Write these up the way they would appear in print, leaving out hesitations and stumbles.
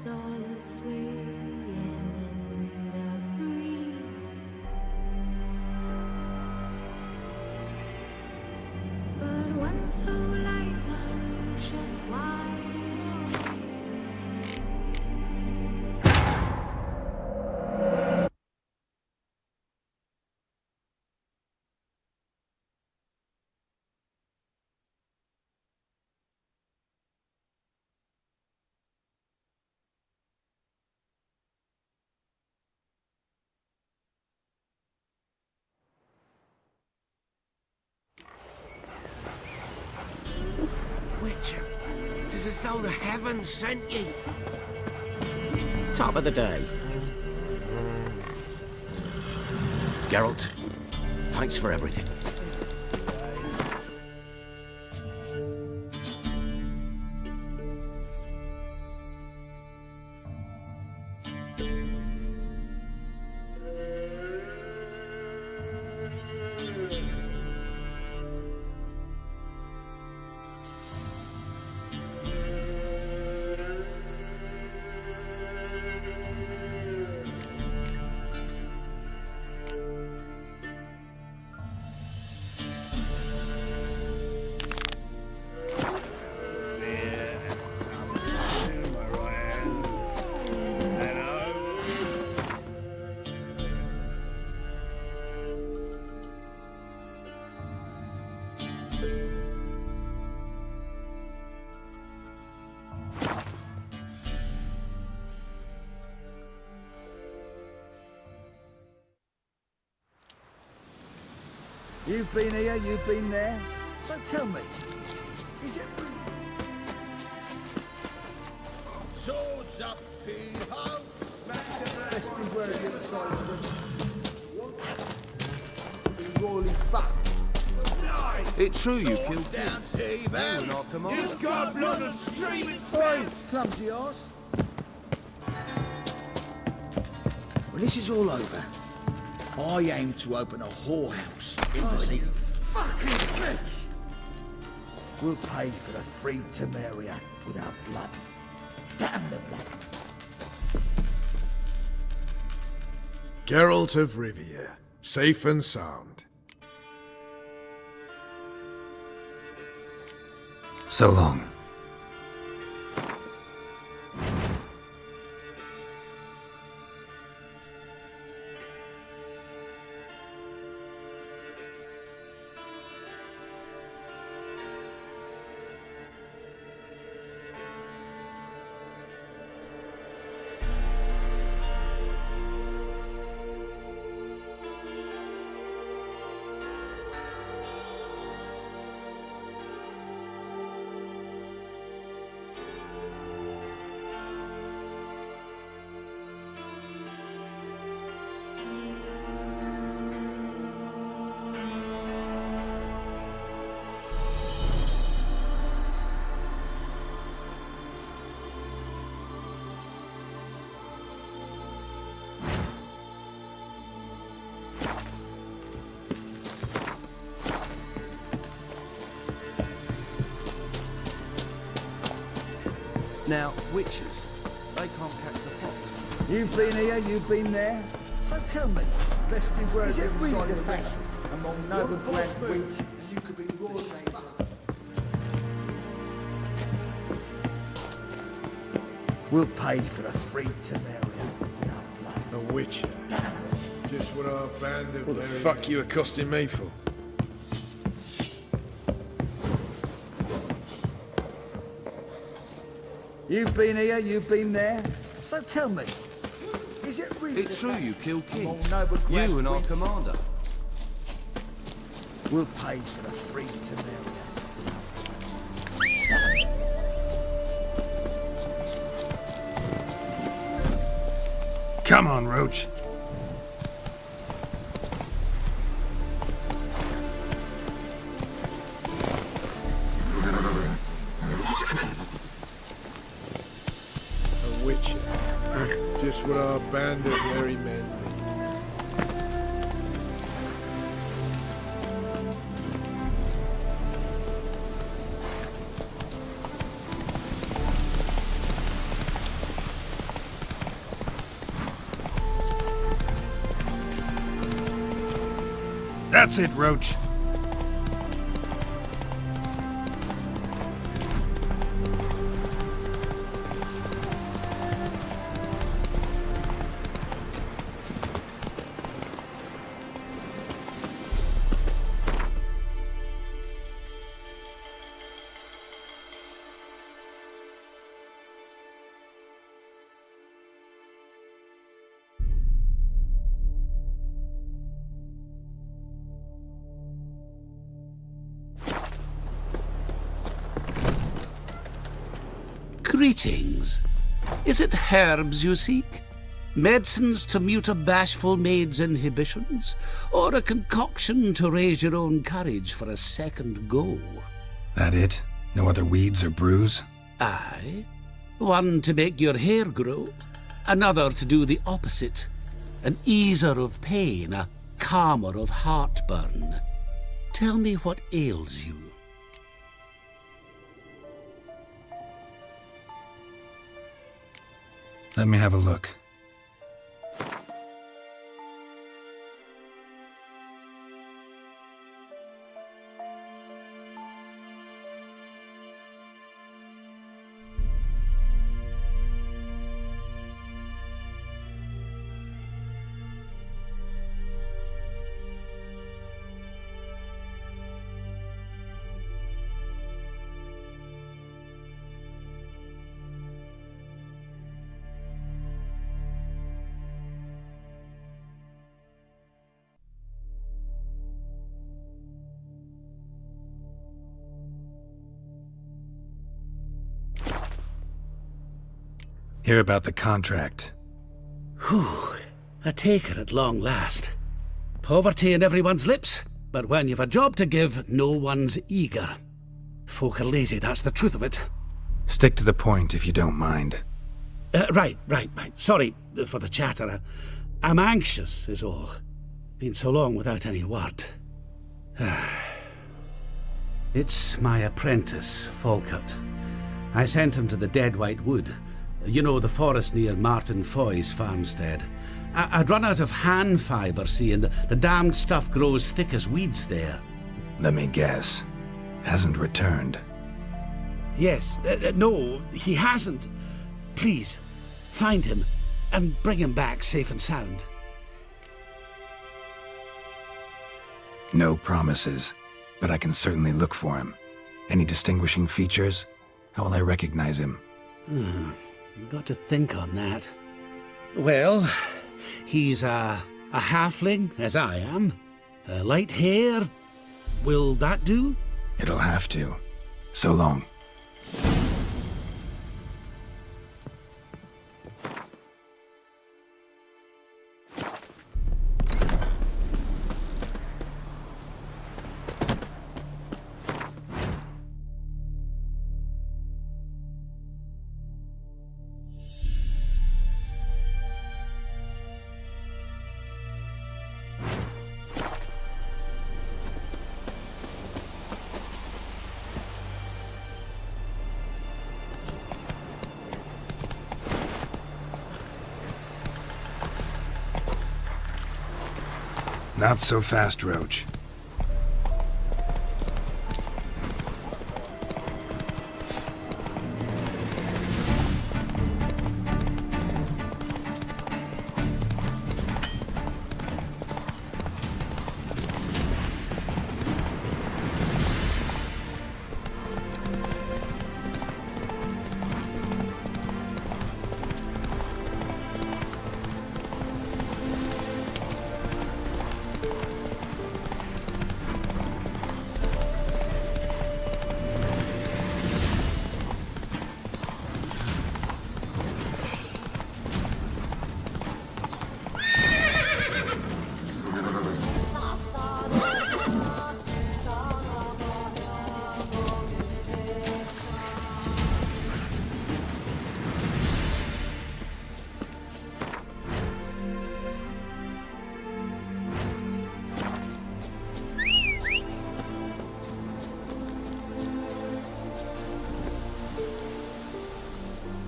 is all swaying in the breeze. But when soul lies anxious wide awake, Witcher, it is as though the heavens sent you. Top of the day. Geralt, thanks for everything. You've been here, you've been there. So tell me, is it... Swords up, hee-ho! Best beware of the other side of the river. Been royally fucked. It's true you killed down, You've got blood and streaming Oi, clumsy arse. When this is all over, I aim to open a whorehouse in the sea. Fucking bitch! We'll pay for the free Temeria without blood. Damn the blood. Geralt of Rivia, safe and sound. So long. Now, witches, they can't catch the pox. You've been here, you've been there. So tell me, best beware of the other side of the river. Among noble grand witch, you could be royally fucked. We'll pay for the free Temeria without blood. A witcher. Just what our band of... What the fuck you accosting me for? You've been here, you've been there. So tell me, is it really It's true you killed King. among noble grand You and our witch? commander. We'll pay for the free Temeria. Come on, Roach. A witcher. Just what our band of merry men need. That's it, Roach. Greetings. Is it herbs you seek? Medicines to mute a bashful maid's inhibitions? Or a concoction to raise your own courage for a second go? That it? No other weeds or brews? Aye. One to make your hair grow, another to do the opposite. An easer of pain, a calmer of heartburn. Tell me what ails you. Let me have a look. Hear about the contract. Whew, a taker at long last. Poverty in everyone's lips, but when you've a job to give, no one's eager. Folk are lazy, that's the truth of it. Stick to the point if you don't mind. Right. Sorry for the chatter. I'm anxious, is all. Been so long without any word. It's my apprentice, Falkert. I sent him to the Dead White Wood. You know, the forest near Martin Foy's farmstead. I'd run out of hand fibre, see, and the damned stuff grows thick as weeds there. Let me guess. Hasn't returned. Yes, no, he hasn't. Please, find him and bring him back safe and sound. No promises, but I can certainly look for him. Any distinguishing features? How will I recognize him? Got to think on that. Well, he's a halfling, as I am. Light hair. Will that do? It'll have to. So long. Not so fast, Roach.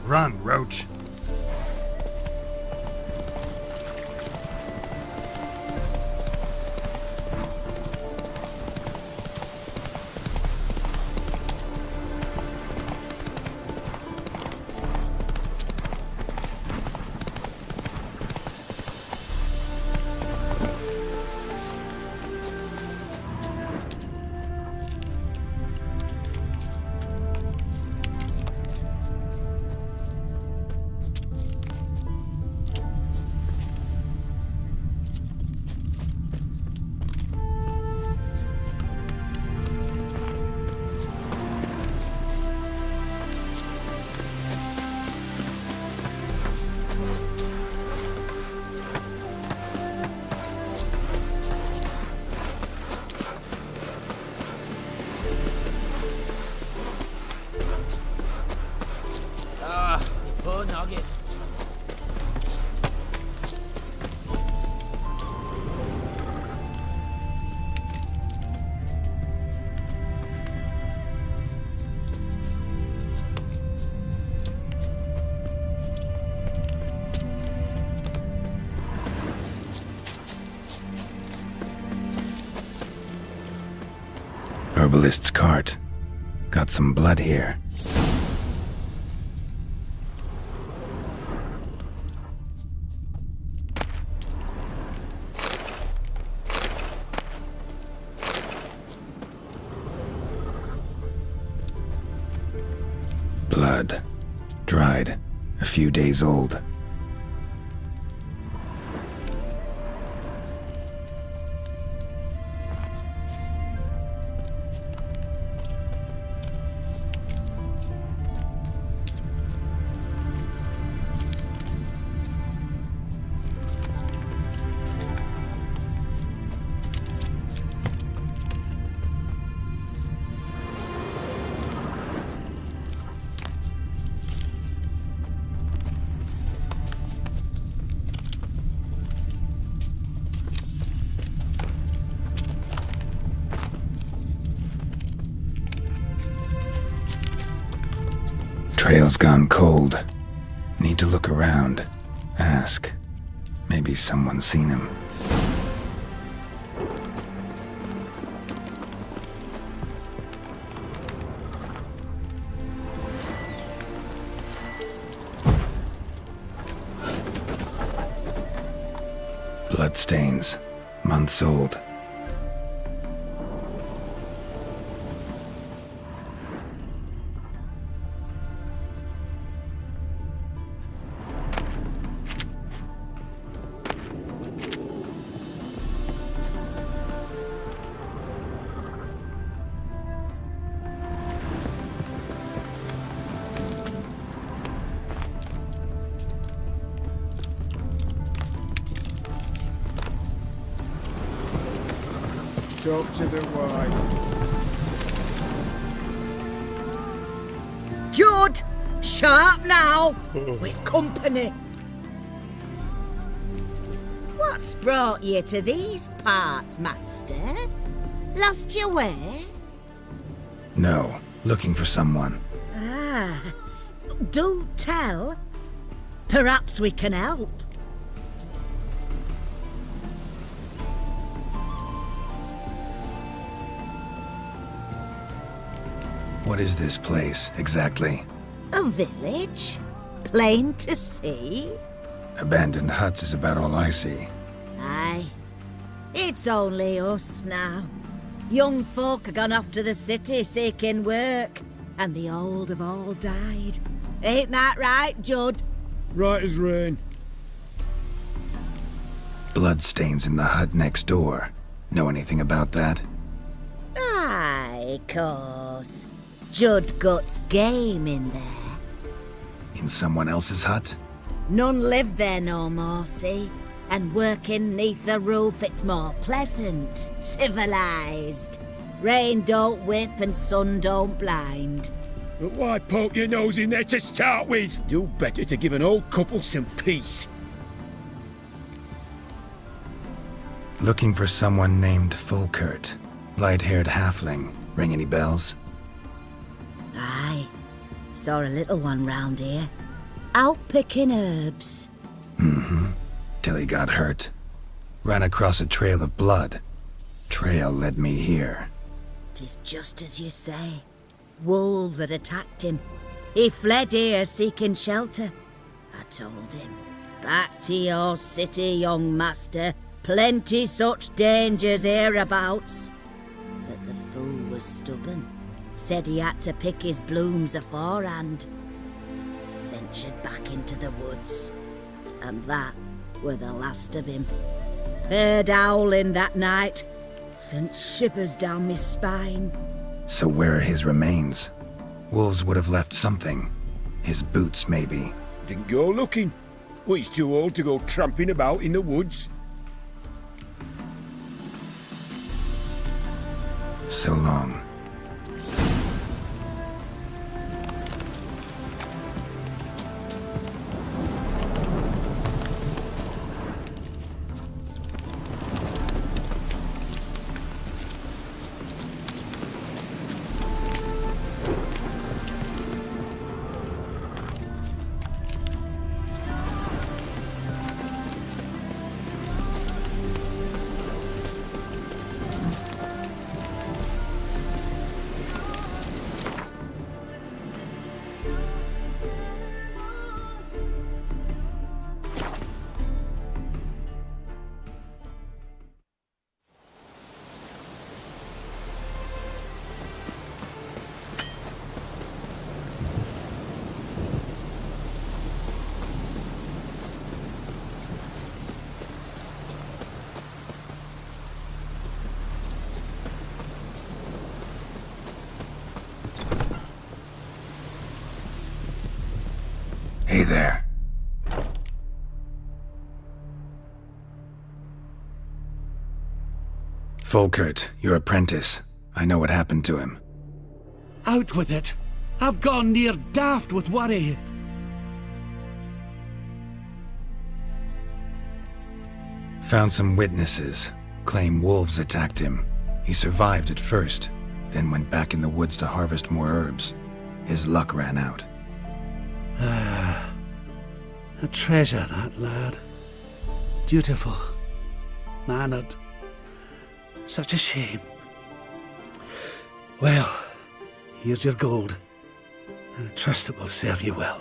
Run, Roach. Herbalist's cart. Got some blood here. Blood. Dried. A few days old. Trail's gone cold. Need to look around. Ask. Maybe someone's seen him. Bloodstains. Months old. Talk to the wife. Judd! Sharp now! We've company. What's brought you to these parts, master? Lost your way? No. Looking for someone. Ah, do tell. Perhaps we can help. What is this place, exactly? A village? Plain to see? Abandoned huts is about all I see. Aye. It's only us now. Young folk are gone off to the city seeking work, and the old have all died. Ain't that right, Judd? Right as rain. Bloodstains in the hut next door. Know anything about that? Aye, course. Judd guts game in there. In someone else's hut? None live there no more, see? And working neath the roof, it's more pleasant, civilized. Rain don't whip and sun don't blind. But why poke your nose in there to start with? Do better to give an old couple some peace. Looking for someone named Fulkert. Light-haired halfling. Ring any bells? Aye. Saw a little one round here. Out picking herbs. Till he got hurt. Ran across a trail of blood. Trail led me here. 'Tis just as you say. Wolves had attacked him. He fled here seeking shelter. I told him, back to your city, young master. Plenty such dangers hereabouts. But the fool was stubborn. Said he had to pick his blooms aforehand. Ventured back into the woods. And that were the last of him. Heard howling that night. Sent shivers down my spine. So where are his remains? Wolves would have left something. His boots, maybe. Didn't go looking. Well, he's too old to go tramping about in the woods. So long. there. Volkert, your apprentice. I know what happened to him. Out with it. I've gone near daft with worry. Found some witnesses. Claim wolves attacked him. He survived at first, then went back in the woods to harvest more herbs. His luck ran out. A treasure, that lad. Dutiful. Mannered. Such a shame. Well, here's your gold. I trust it will serve you well.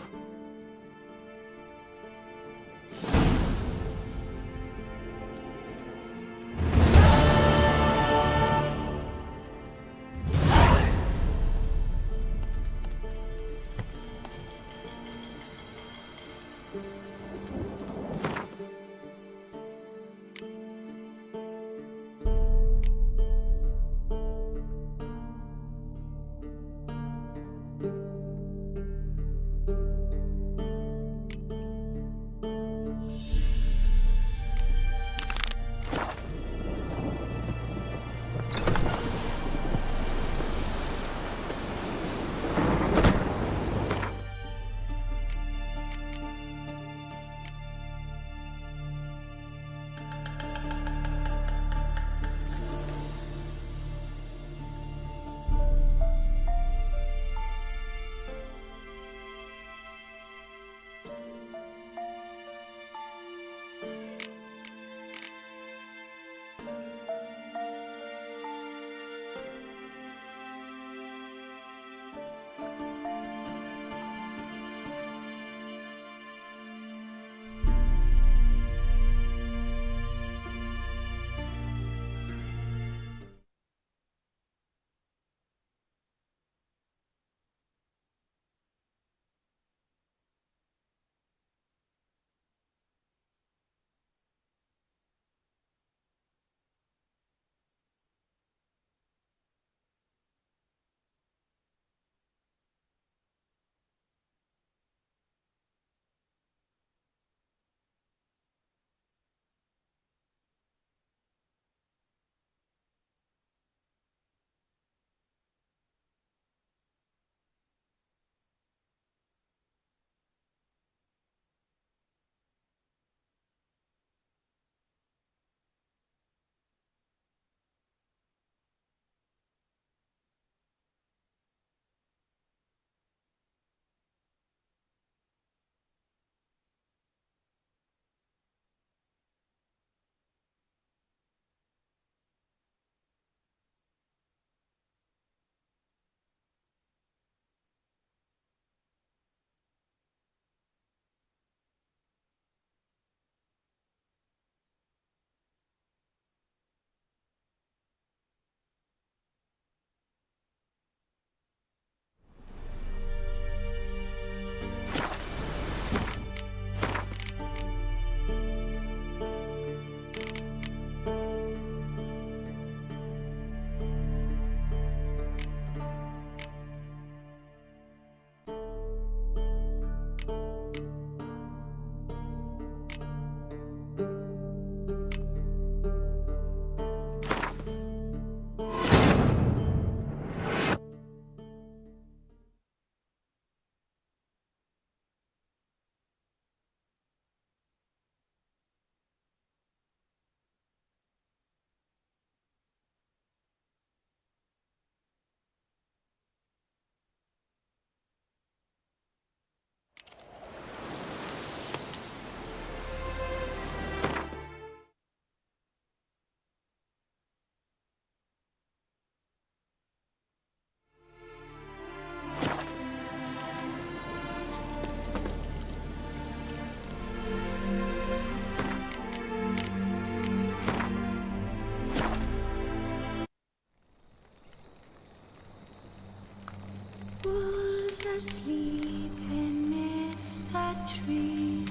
Wolves asleep amidst the trees.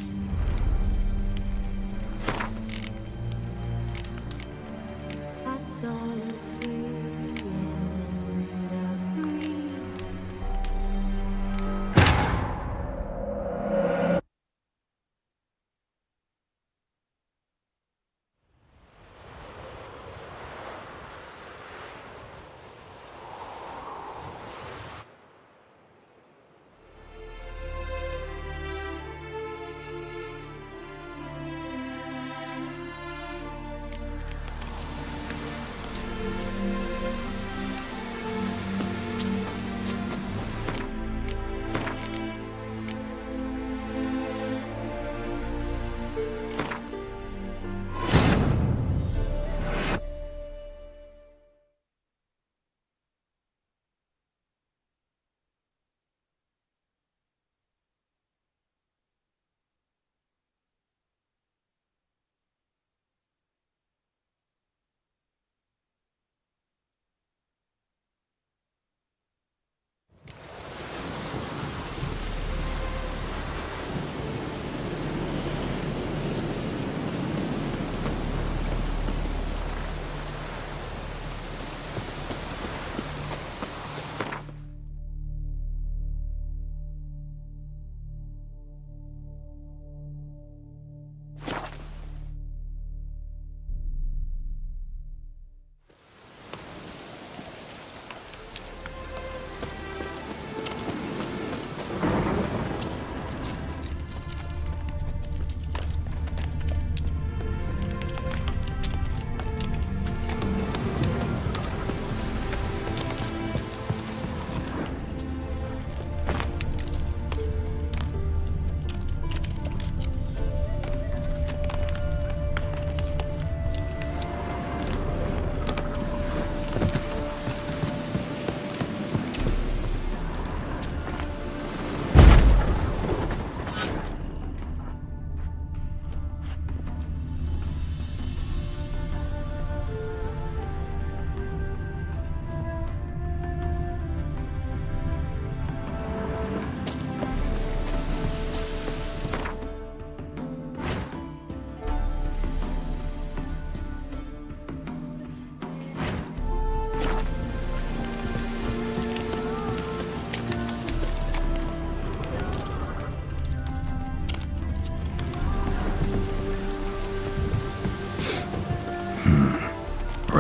That's all swaying in the breeze.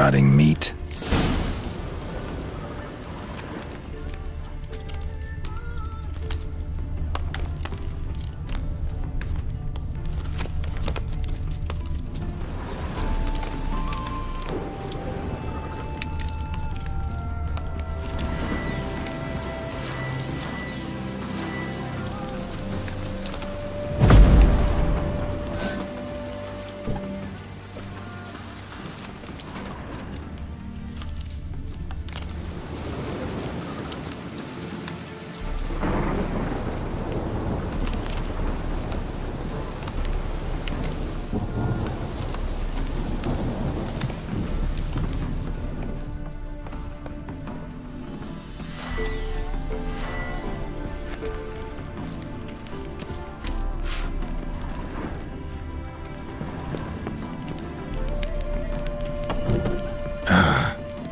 Rotting meat.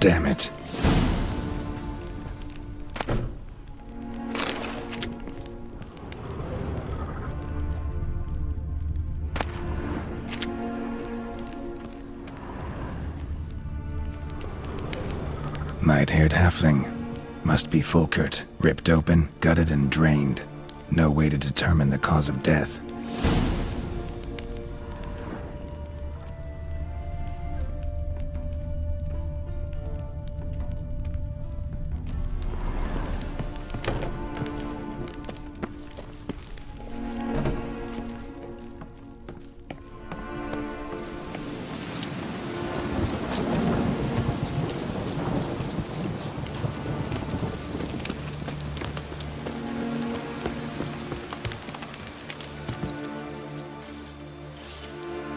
Damn it. Light-haired halfling. Must be Fulkert. Ripped open, gutted, and drained. No way to determine the cause of death.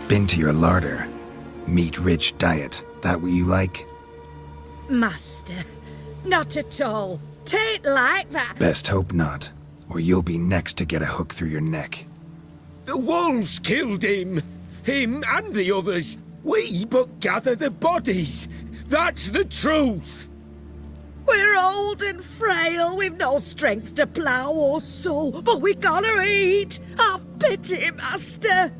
Been to your larder. Meat-rich diet. That what you like? Master, not at all. Tain't like that. Best hope not, or you'll be next to get a hook through your neck. The wolves killed him. Him and the others. We but gather the bodies. That's the truth. We're old and frail, we've no strength to plough or sow, but we gotta eat. Have pity, master.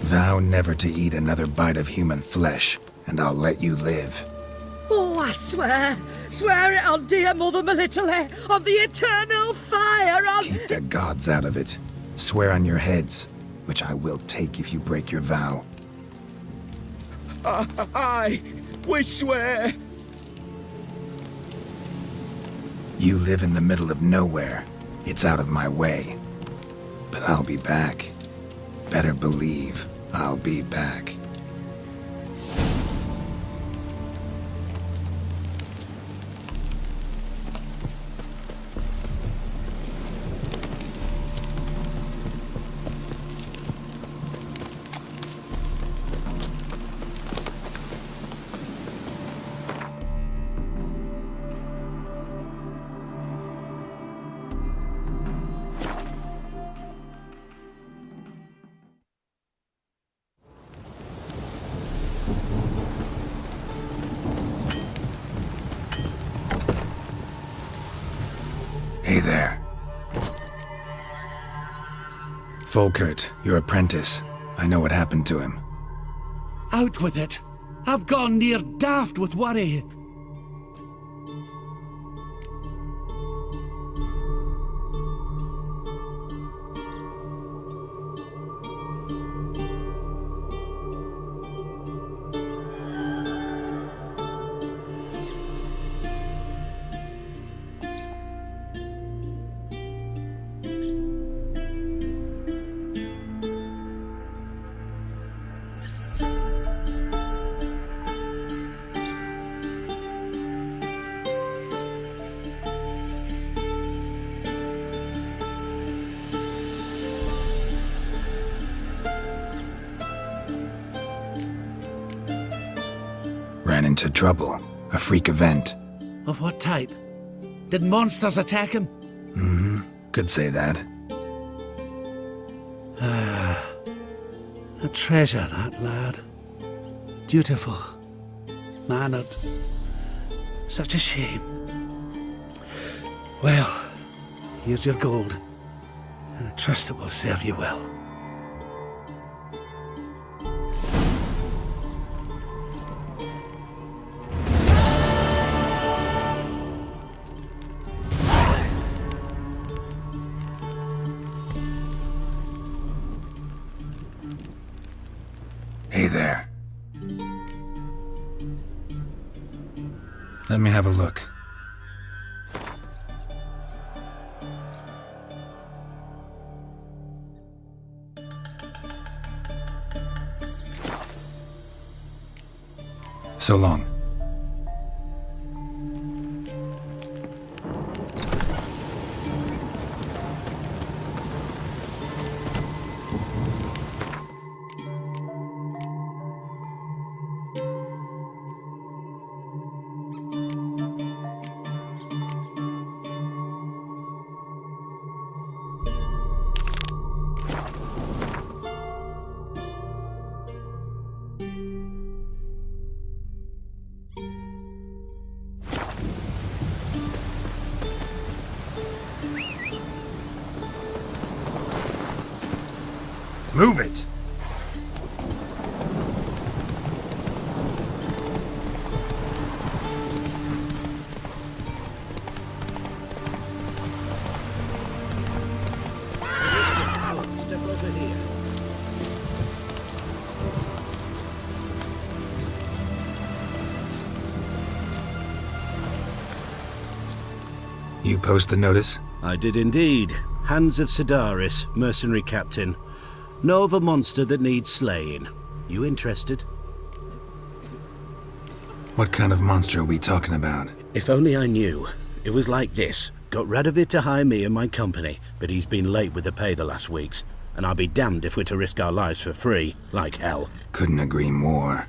Vow never to eat another bite of human flesh, and I'll let you live. Oh, I swear it on dear Mother Melitele, on the eternal fire, on... Keep the gods out of it. Swear on your heads, which I will take if you break your vow. Aye, we swear. You live in the middle of nowhere. It's out of my way. But I'll be back. Better believe I'll be back. Hey there. Volkert, your apprentice. I know what happened to him. Out with it. I've gone near daft with worry. Ran into trouble. A freak event. Of what type? Did monsters attack him? Could say that. A treasure, that lad. Dutiful. Mannered. Such a shame. Well, here's your gold. I trust it will serve you well. Hey there. Let me have a look. So long. Move it! Step over here. You post the notice? I did indeed. Hans of Sedaris, mercenary captain. Know of a monster that needs slaying. You interested? What kind of monster are we talking about? If only I knew. It was like this. Got Radovid to hire me and my company, but he's been late with the pay the last weeks. And I'll be damned if we're to risk our lives for free, like hell. Couldn't agree more.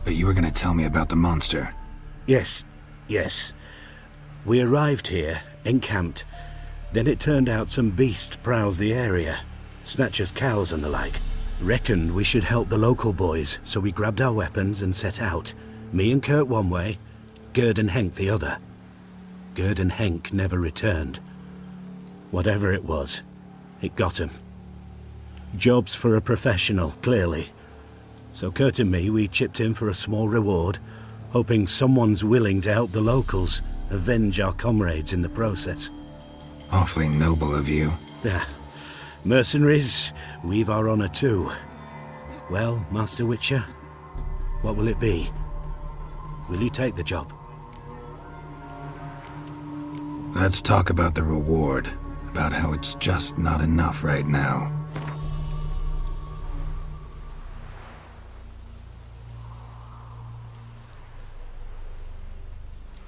But you were gonna tell me about the monster. Yes. We arrived here, encamped. Then it turned out some beast prowls the area. Snatchers cows and the like. Reckoned we should help the local boys, so we grabbed our weapons and set out. Me and Kurt one way, Gerd and Henk the other. Gerd and Henk never returned. Whatever it was, it got him. Job's for a professional, clearly. So Kurt and me, we chipped in for a small reward, hoping someone's willing to help the locals avenge our comrades in the process. Awfully noble of you. Yeah. Mercenaries, we've our honor too. Well, Master Witcher, what will it be? Will you take the job? Let's talk about the reward, about how it's just not enough right now.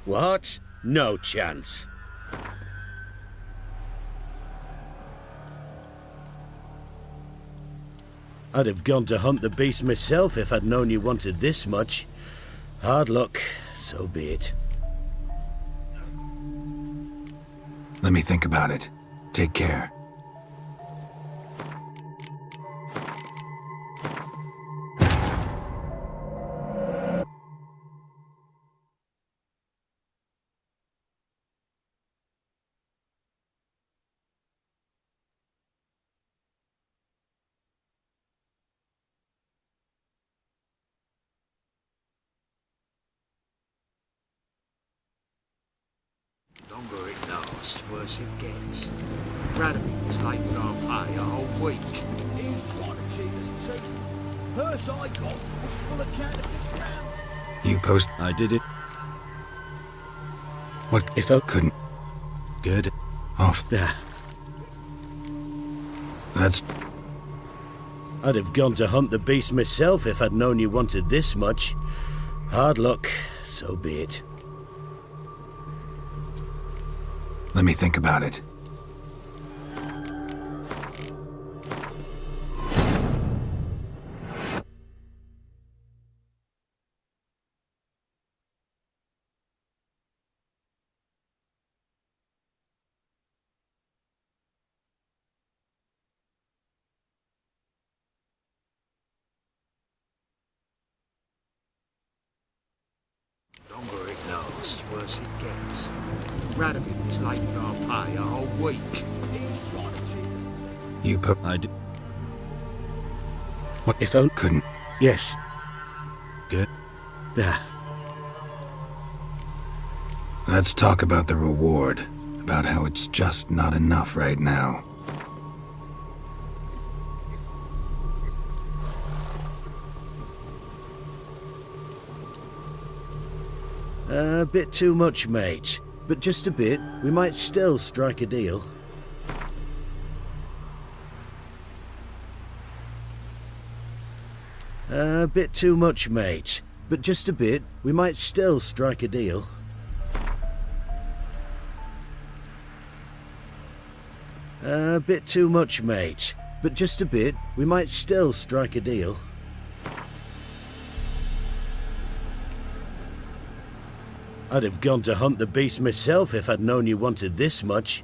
What? No chance. I'd have gone to hunt the beast myself if I'd known you wanted this much. Hard luck, so be it. Let me think about it. Take care. Longer it lasts, worse it gets. Radomir was late with our pay a whole week. He's trying to cheat us too. Purse I got was full of counterfeit crowns. You post... I did it. What if I couldn't... Good. Off. Yeah. That's... I'd have gone to hunt the beast myself if I'd known you wanted this much. Hard luck, so be it. Let me think about it. Longer it lasts, worse it gets. Radomir was late with our pay a whole week. He's trying to cheat us too. You post... I did. What if I couldn't... Yes. Good. Yeah. Let's talk about the reward, about how it's just not enough right now. A bit too much, mate. But just a bit. We might still strike a deal. A bit too much, mate. But just a bit. We might still strike a deal. A bit too much, mate. But just a bit. We might still strike a deal. I'd have gone to hunt the beast myself if I'd known you wanted this much.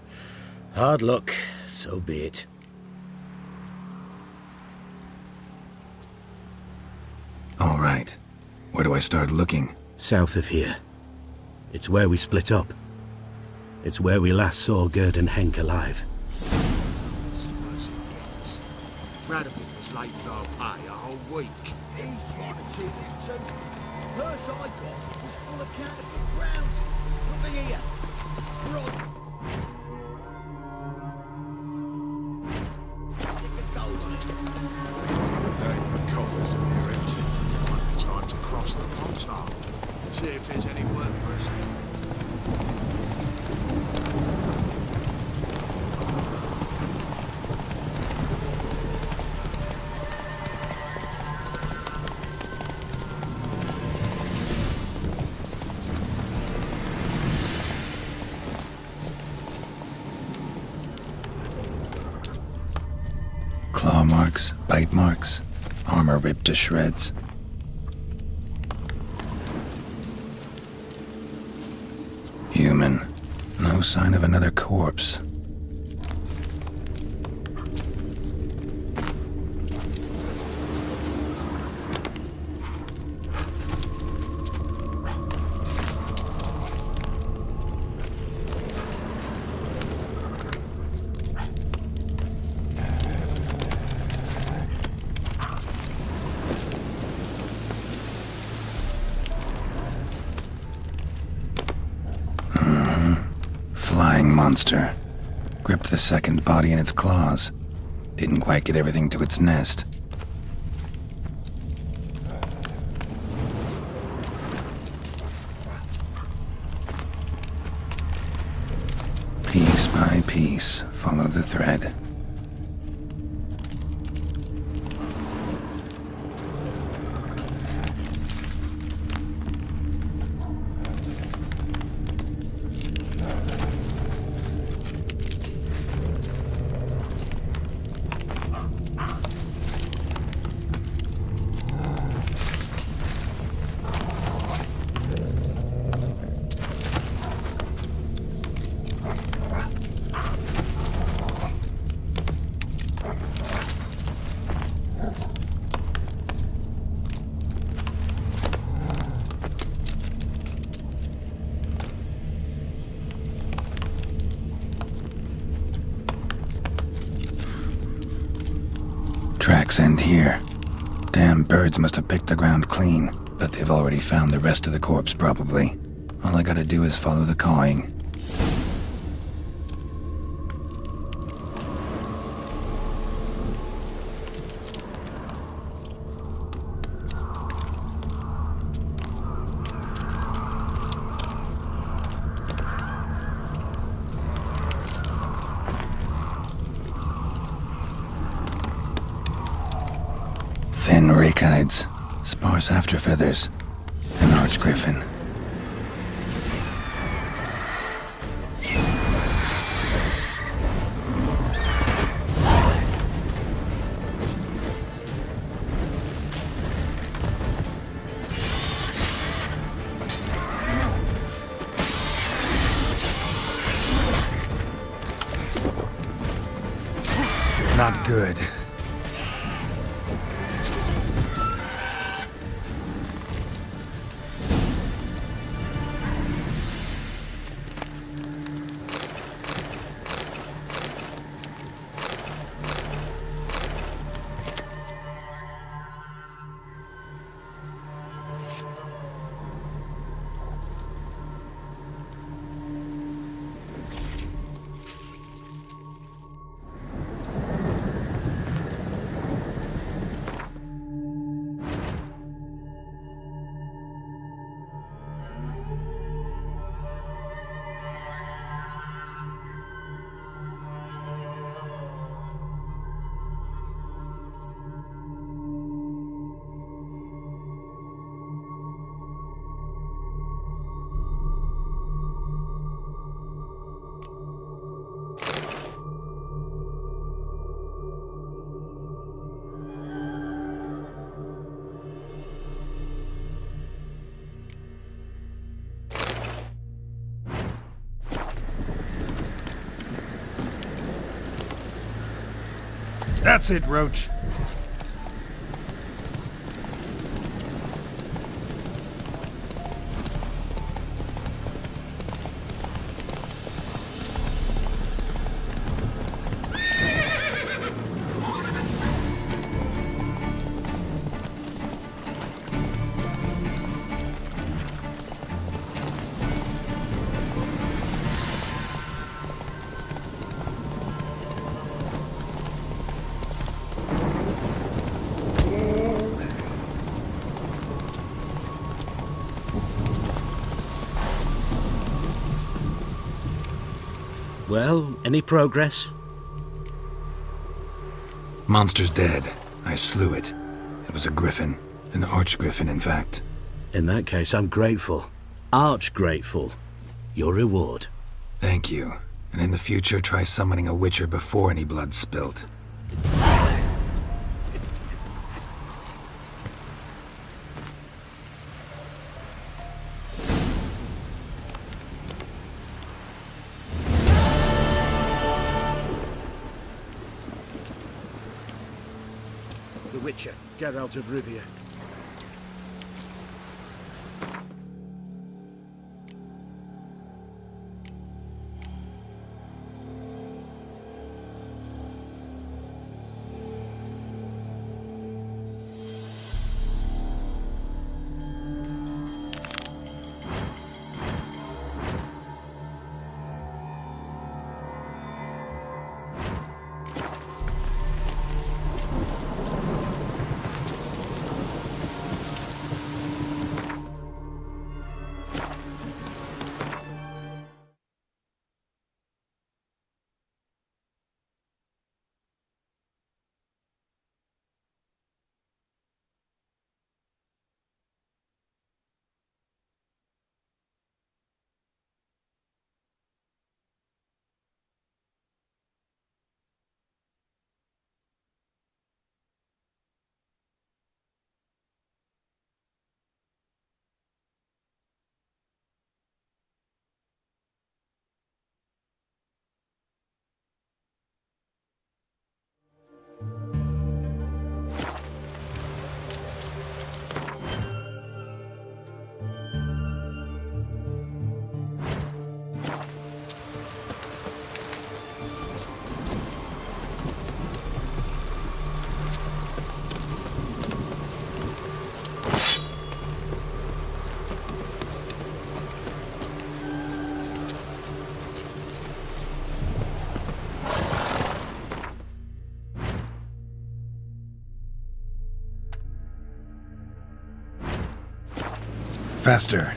Hard luck, so be it. All right. Where do I start looking? South of here. It's where we split up. It's where we last saw Gerd and Henk alive. Worse it gets. Radomir was late with our pay a whole week. He's trying to cheat us too. Purse I got was full of counterfeit crowns. Look here. Right. Stick the gold on it. It's the day the coffers are near empty. Might be time to cross the pothole. See if there's any work for us there. Claw marks, bite marks, armor ripped to shreds. Human. No sign of another corpse. monster. Gripped the second body in its claws. Didn't quite get everything to its nest. Piece by piece, follow the thread. Tracks end here. Damn birds must have picked the ground clean, but they've already found the rest of the corpse, probably. All I gotta do is follow the cawing. Thin rakides, sparse afterfeathers, an archgriffin. Not good. That's it, Roach. Well, any progress? Monster's dead. I slew it. It was a griffin. An archgriffin, in fact. In that case, I'm grateful. Arch grateful. Your reward. Thank you. And in the future, try summoning a witcher before any blood's spilt. The Witcher, Geralt of Rivia. Faster.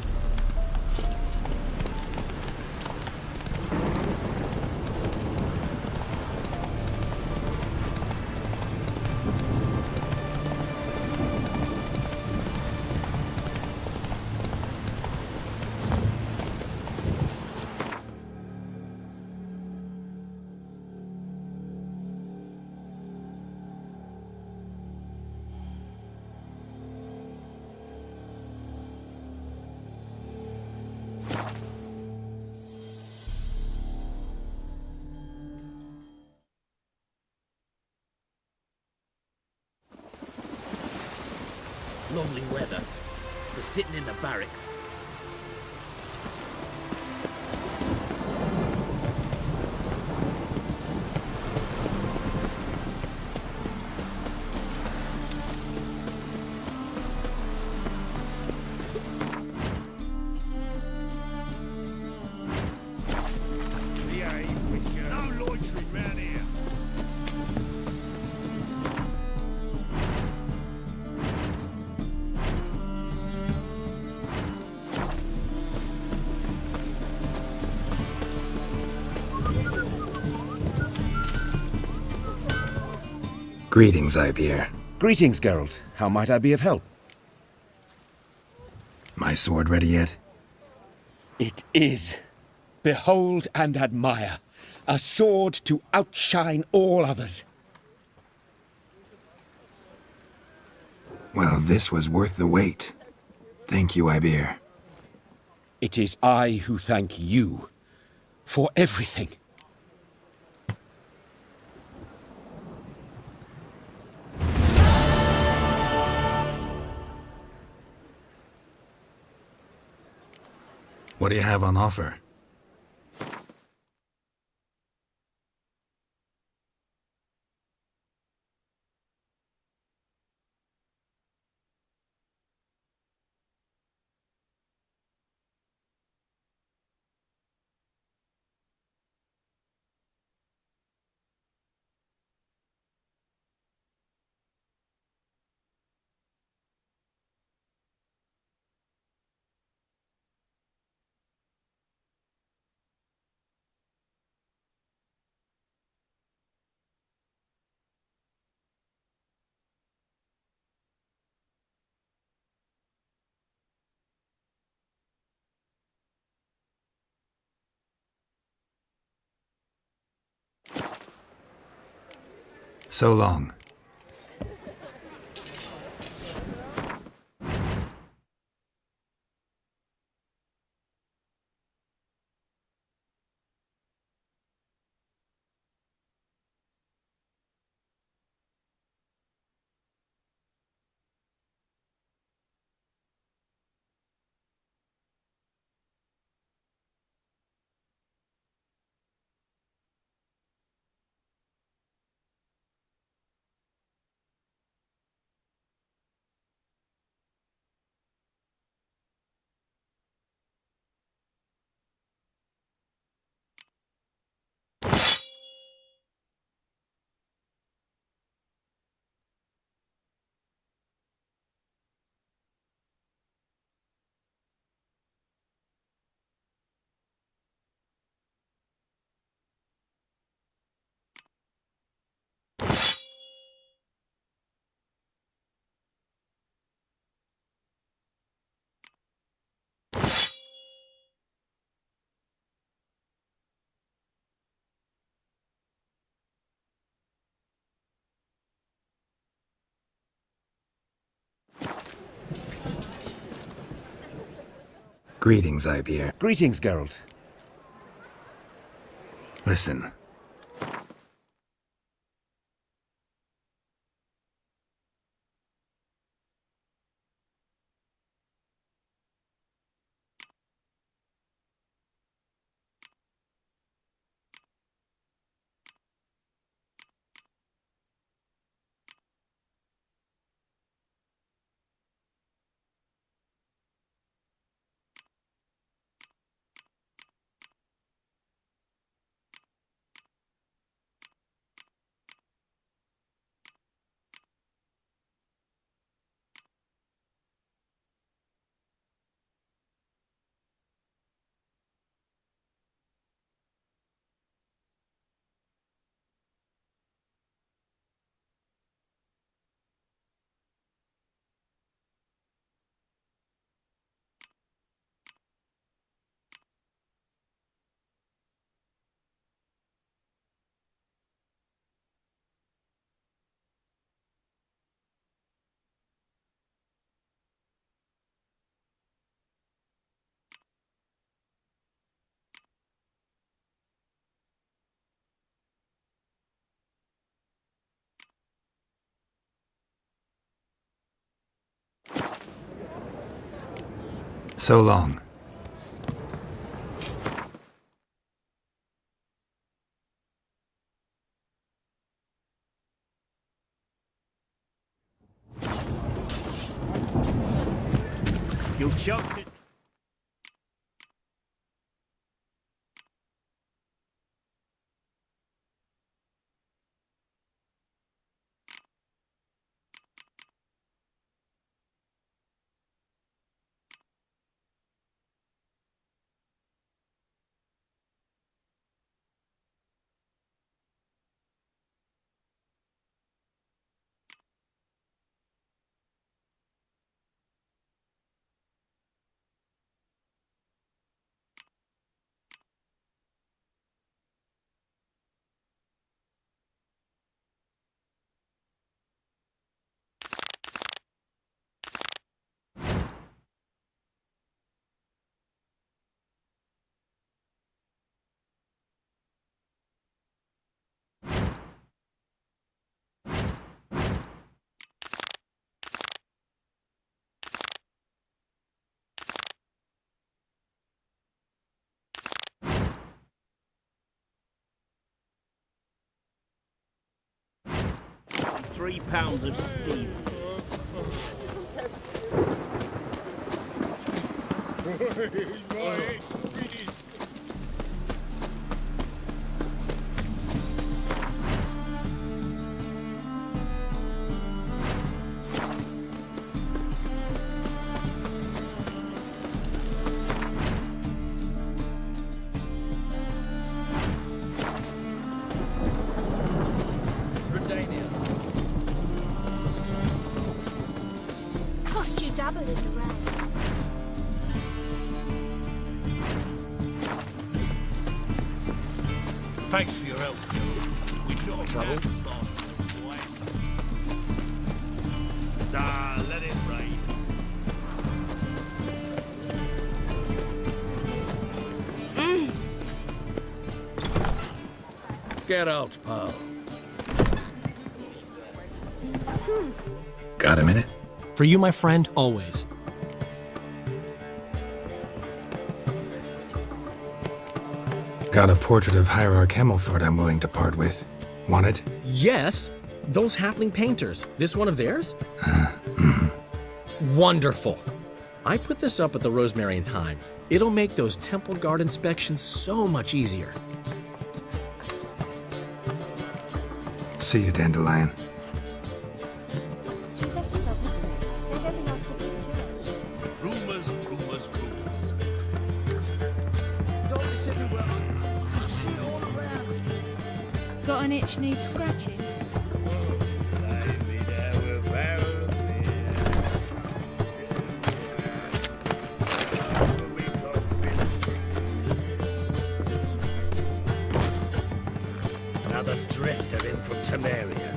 Lovely weather for sitting in the barracks. No loitering round here. Greetings, Ibeer. Greetings, Geralt. How might I be of help? My sword ready yet? It is. Behold and admire. A sword to outshine all others. Well, this was worth the wait. Thank you, Ibeer. It is I who thank you for everything. What do you have on offer? So long. Greetings, Ibeer. Greetings, Geralt. Listen. So long. You choked it. £3 of steel. Cost you double in the rag. Thanks for your help. We've got trouble. Ah, let it rain. Get out, pal. Got a minute? For you, my friend, always. Got a portrait of Hierarch Hemmelford I'm willing to part with. Want it? Yes, those halfling painters. This one of theirs? Wonderful. I put this up at the Rosemary and Thyme. It'll make those temple guard inspections so much easier. See you, Dandelion. She's left herself nothing. They've everything else cooked in church. Rumours, rumours, rumours. Darkness everywhere. I see it all around. Got an itch needs scratching? Another drifter in from Temeria.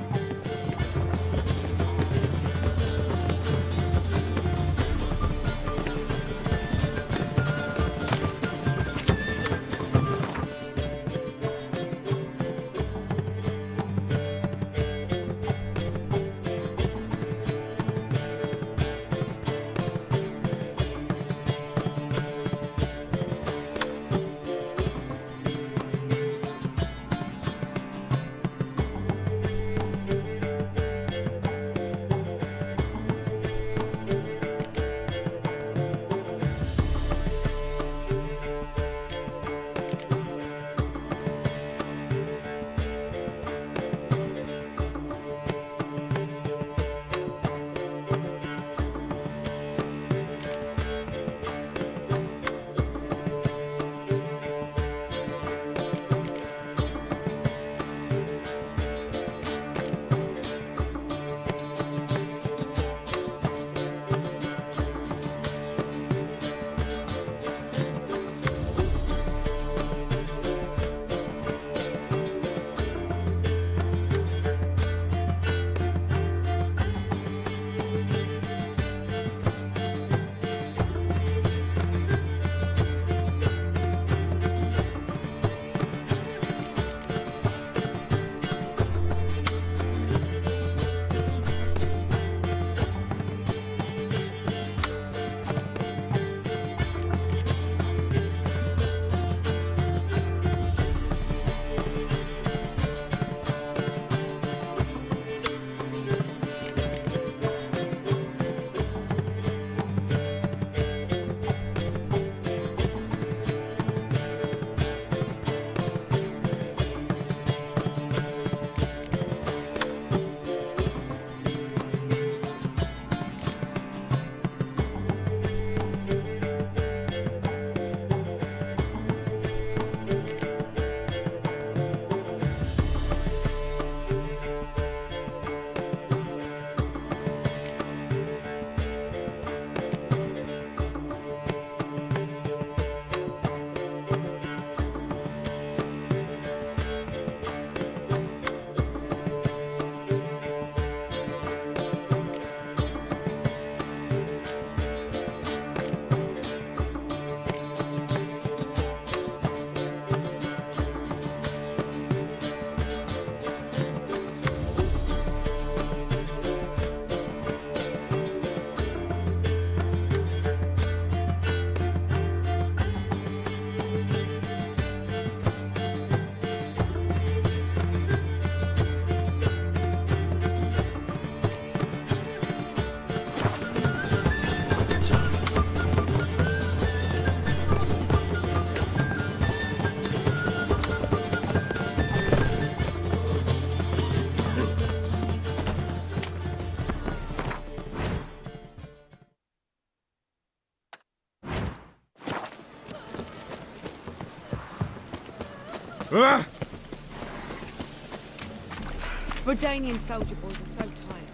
Bredanian soldier boys are so tired.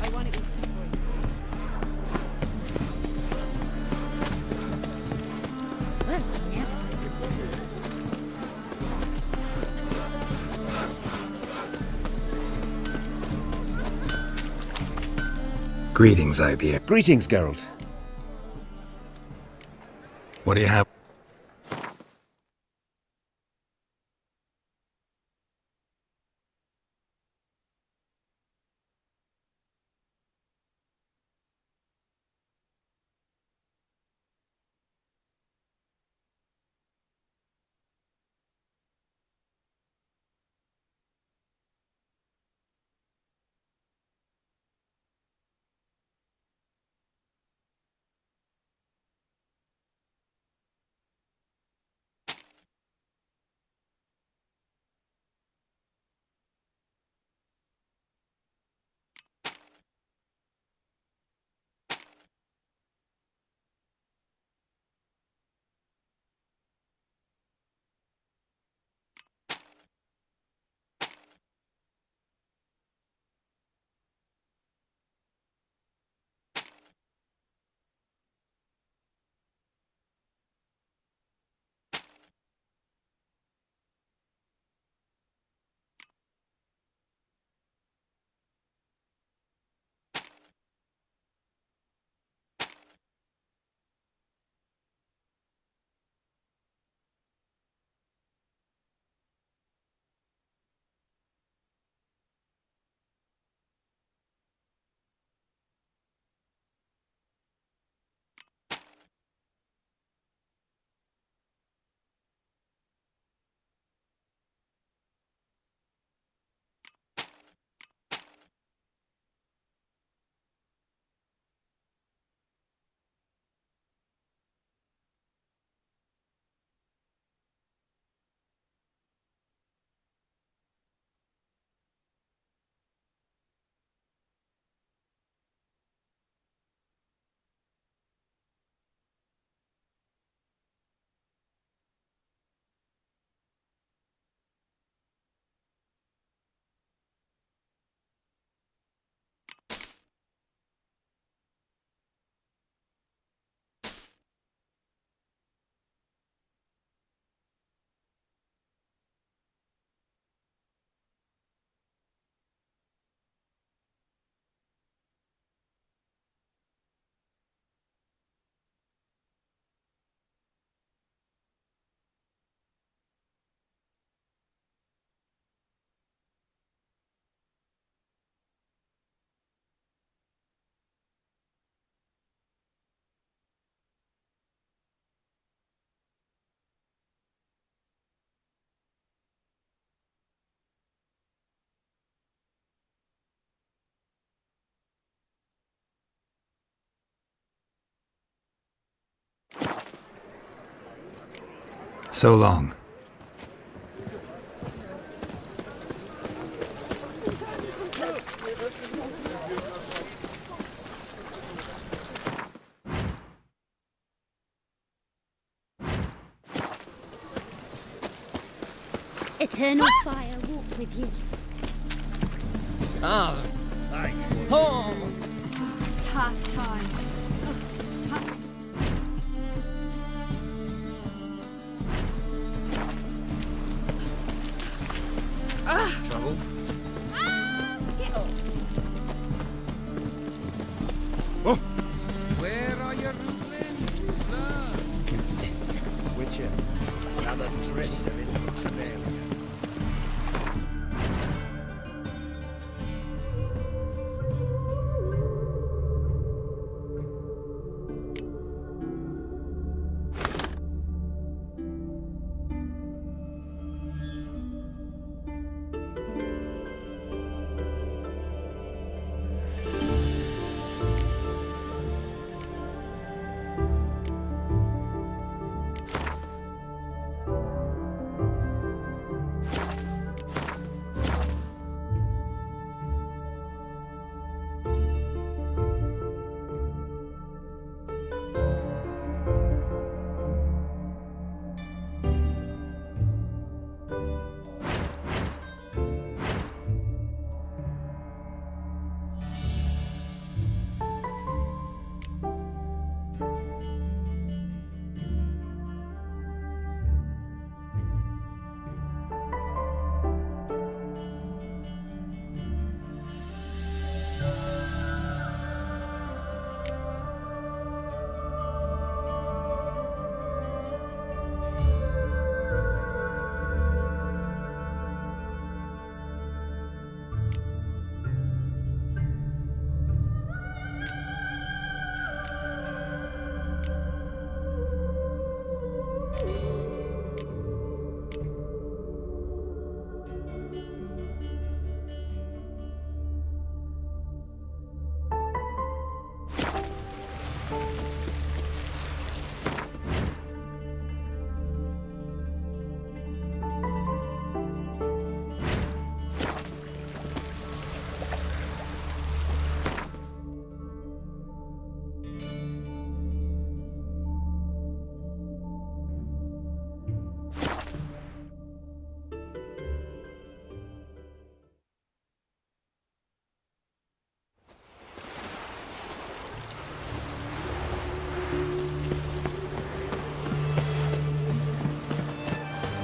I want it all for free. Greetings, Ibeer. Greetings, Geralt. What do you have? So long. Eternal fire walk with you. Ah. Oh. Tough times. Oh, tough. Trouble? Get off. Oh. Where are you ruling? Witcher. Another drifter into Temeria.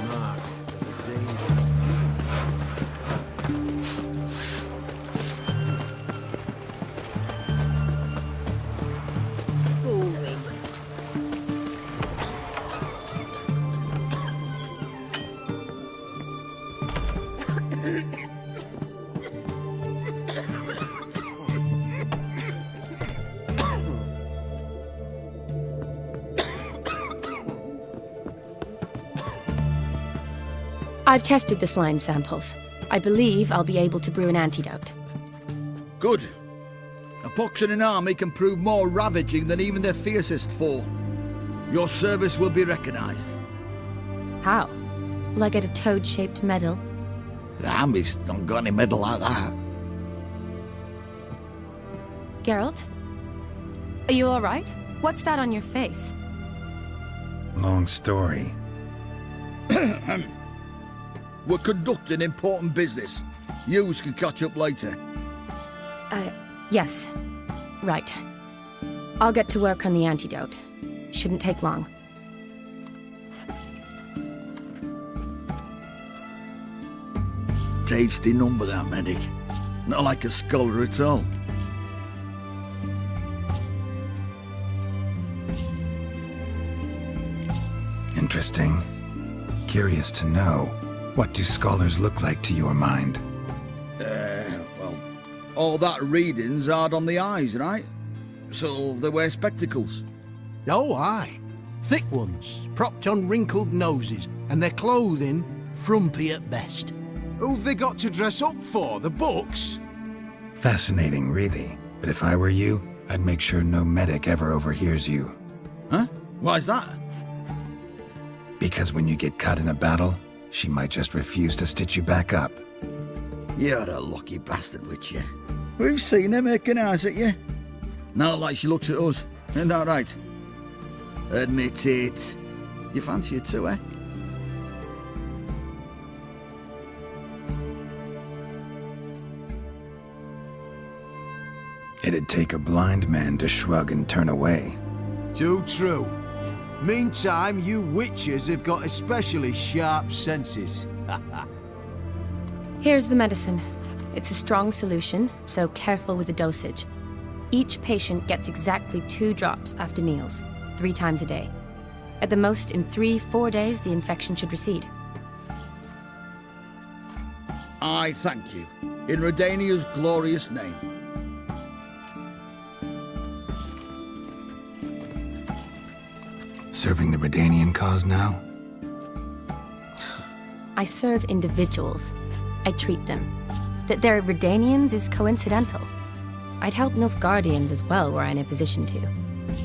Mark of a dangerous Boring. I've tested the slime samples. I believe I'll be able to brew an antidote. Good. A pox in an army can prove more ravaging than even their fiercest foe. Your service will be recognized. How? Will I get a toad-shaped medal? The army's not got any medal like that. Geralt? Are you alright? What's that on your face? Long story. We're conducting important business. Yous can catch up later. Yes. Right. I'll get to work on the antidote. Shouldn't take long. Tasty number, that medic. Not like a scholar at all. Interesting. Curious to know, what do scholars look like to your mind? Well, all that reading's hard on the eyes, right? So they wear spectacles. Oh, aye. Thick ones, propped on wrinkled noses, and their clothing frumpy at best. Who've they got to dress up for? The books? Fascinating, really. But if I were you, I'd make sure no medic ever overhears you. Huh? Why's that? Because when you get cut in a battle, she might just refuse to stitch you back up. You're a lucky bastard, Witcher. We've seen her making eyes at you. Not like she looks at us. Isn't that right? Admit it. You fancy it too, eh? It'd take a blind man to shrug and turn away. Too true. Meantime, you witches have got especially sharp senses. Here's the medicine. It's a strong solution, so careful with the dosage. Each patient gets exactly 2 drops after meals, 3 times a day. At the most, in 3-4 days, the infection should recede. I thank you. In Redania's glorious name. Serving the Redanian cause now? I serve individuals. I treat them. That they're Redanians is coincidental. I'd help Nilfgaardians as well were I in a position to.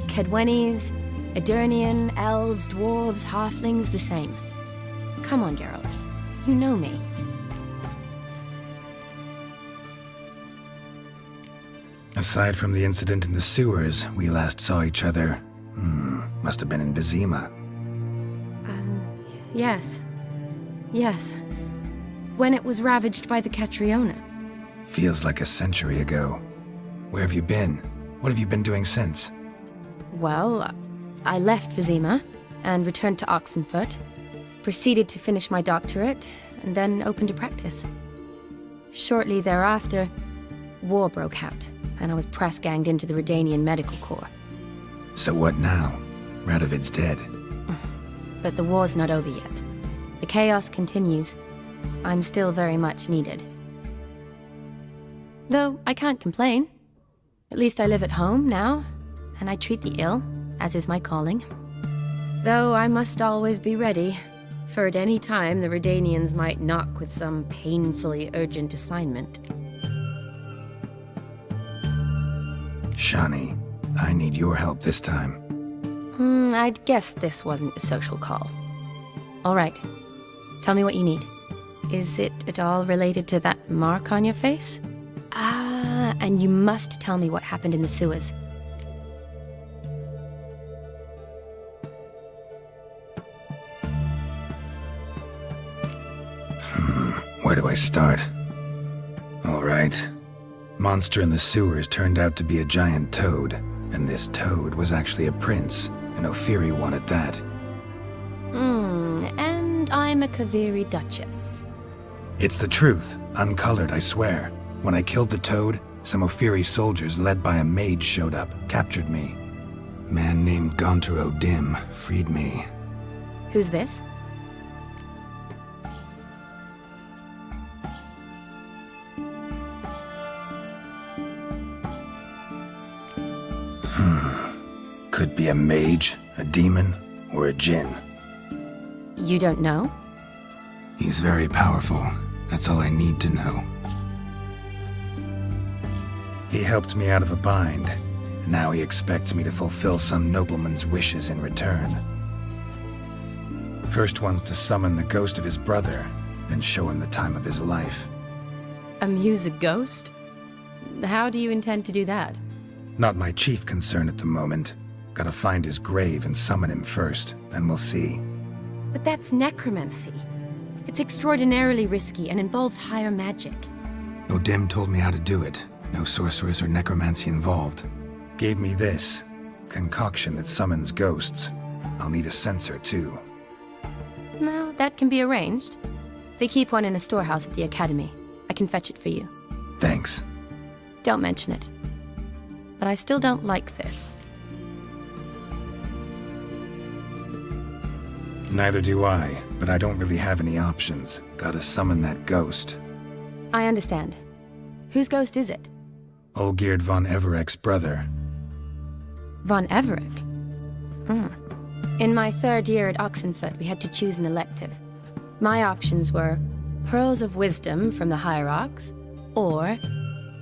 Kedwenis, Edirnian, elves, dwarves, halflings, the same. Come on, Geralt. You know me. Aside from the incident in the sewers, we last saw each other. Must have been in Vizima. Yes. Yes. When it was ravaged by the Catriona. Feels like a century ago. Where have you been? What have you been doing since? Well, I left Vizima and returned to Oxenfurt, proceeded to finish my doctorate, and then opened a practice. Shortly thereafter, war broke out, and I was press-ganged into the Redanian Medical Corps. So what now? Radovid's dead. But the war's not over yet. The chaos continues. I'm still very much needed. Though I can't complain. At least I live at home now, and I treat the ill, as is my calling. Though I must always be ready, for at any time the Redanians might knock with some painfully urgent assignment. Shani, I need your help this time. I'd guess this wasn't a social call. All right. Tell me what you need. Is it at all related to that mark on your face? Ah, and you must tell me what happened in the sewers. Where do I start? All right. Monster in the sewers turned out to be a giant toad, and this toad was actually a prince, an Ophiri one at that. And I'm a Kaviri duchess. It's the truth, uncolored, I swear. When I killed the toad, some Ophiri soldiers led by a mage showed up, captured me. Man named Gontaro Dim freed me. Who's this? Could be a mage, a demon, or a djinn. You don't know? He's very powerful. That's all I need to know. He helped me out of a bind, and now he expects me to fulfill some nobleman's wishes in return. First one's to summon the ghost of his brother, then show him the time of his life. Amuse a ghost? How do you intend to do that? Not my chief concern at the moment. Gotta find his grave and summon him first, then we'll see. But that's necromancy. It's extraordinarily risky and involves higher magic. Odim told me how to do it. No sorcerers or necromancy involved. Gave me this concoction that summons ghosts. I'll need a censer too. Now, that can be arranged. They keep one in a storehouse at the academy. I can fetch it for you. Thanks. Don't mention it. But I still don't like this. Neither do I, but I don't really have any options. Gotta summon that ghost. I understand. Whose ghost is it? Olgierd von Everek's brother. Von Everek? In my third year at Oxenfurt, we had to choose an elective. My options were Pearls of Wisdom from the Hierarchs, or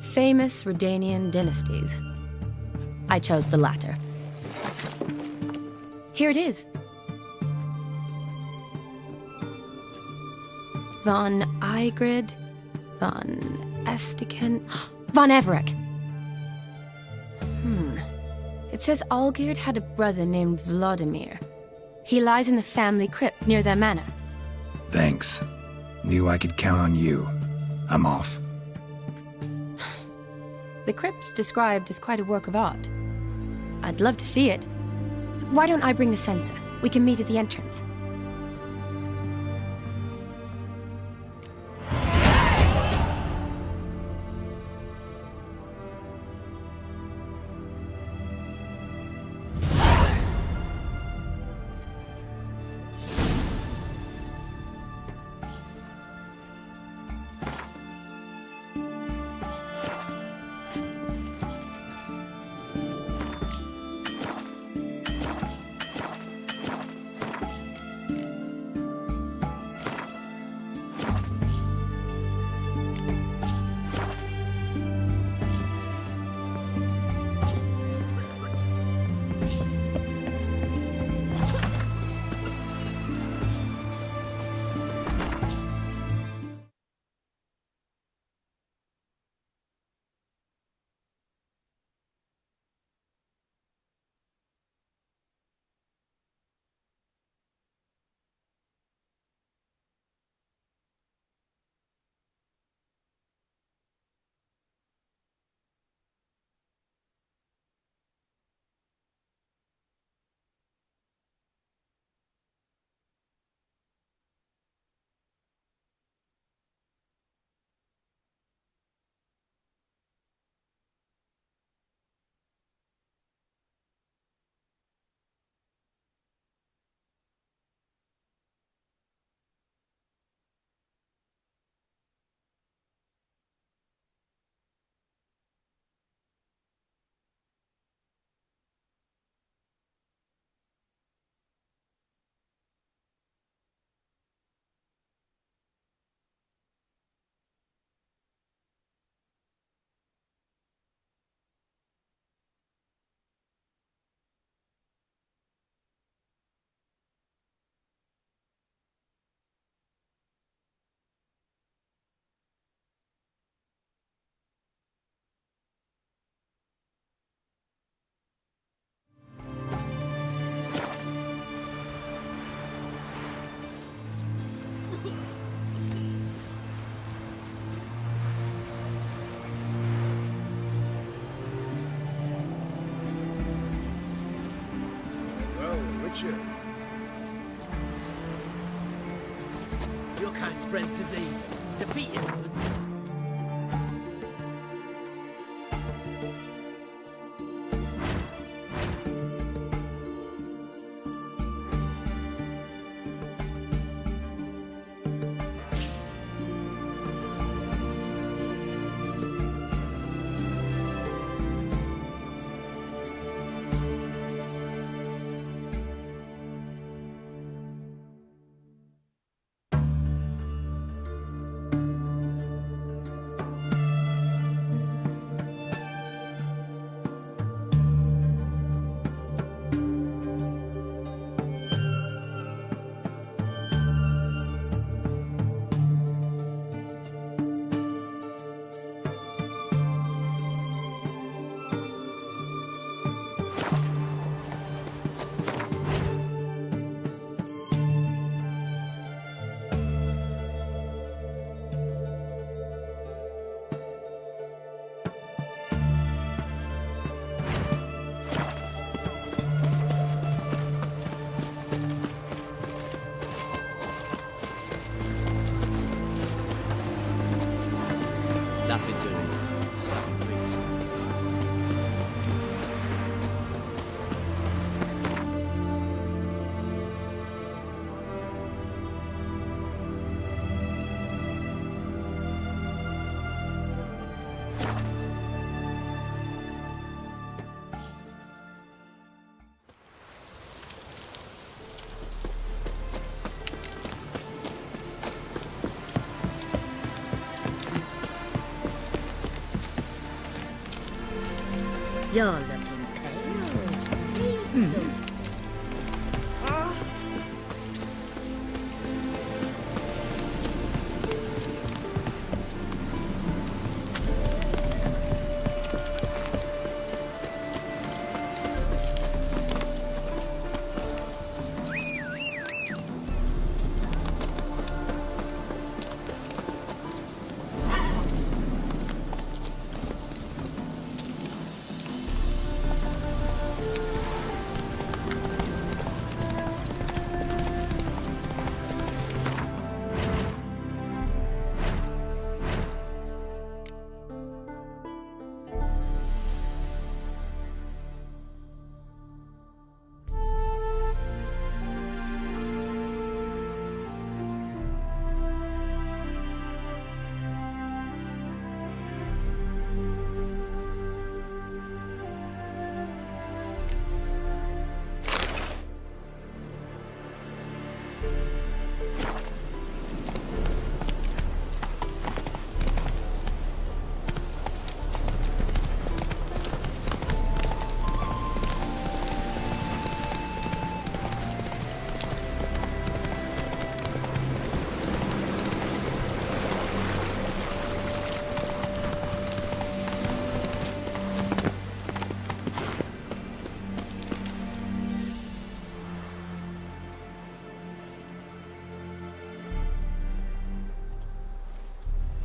Famous Redanian Dynasties. I chose the latter. Here it is. Von Igrid, Von Estiken, Von Everek. It says Olgierd had a brother named Vladimir. He lies in the family crypt near their manor. Thanks. Knew I could count on you. I'm off. The crypt's described as quite a work of art. I'd love to see it. But why don't I bring the censer? We can meet at the entrance. Witcher. Your kind spreads disease. Defeat is good. Nothing doing. Some reason. You're looking pale. Need some.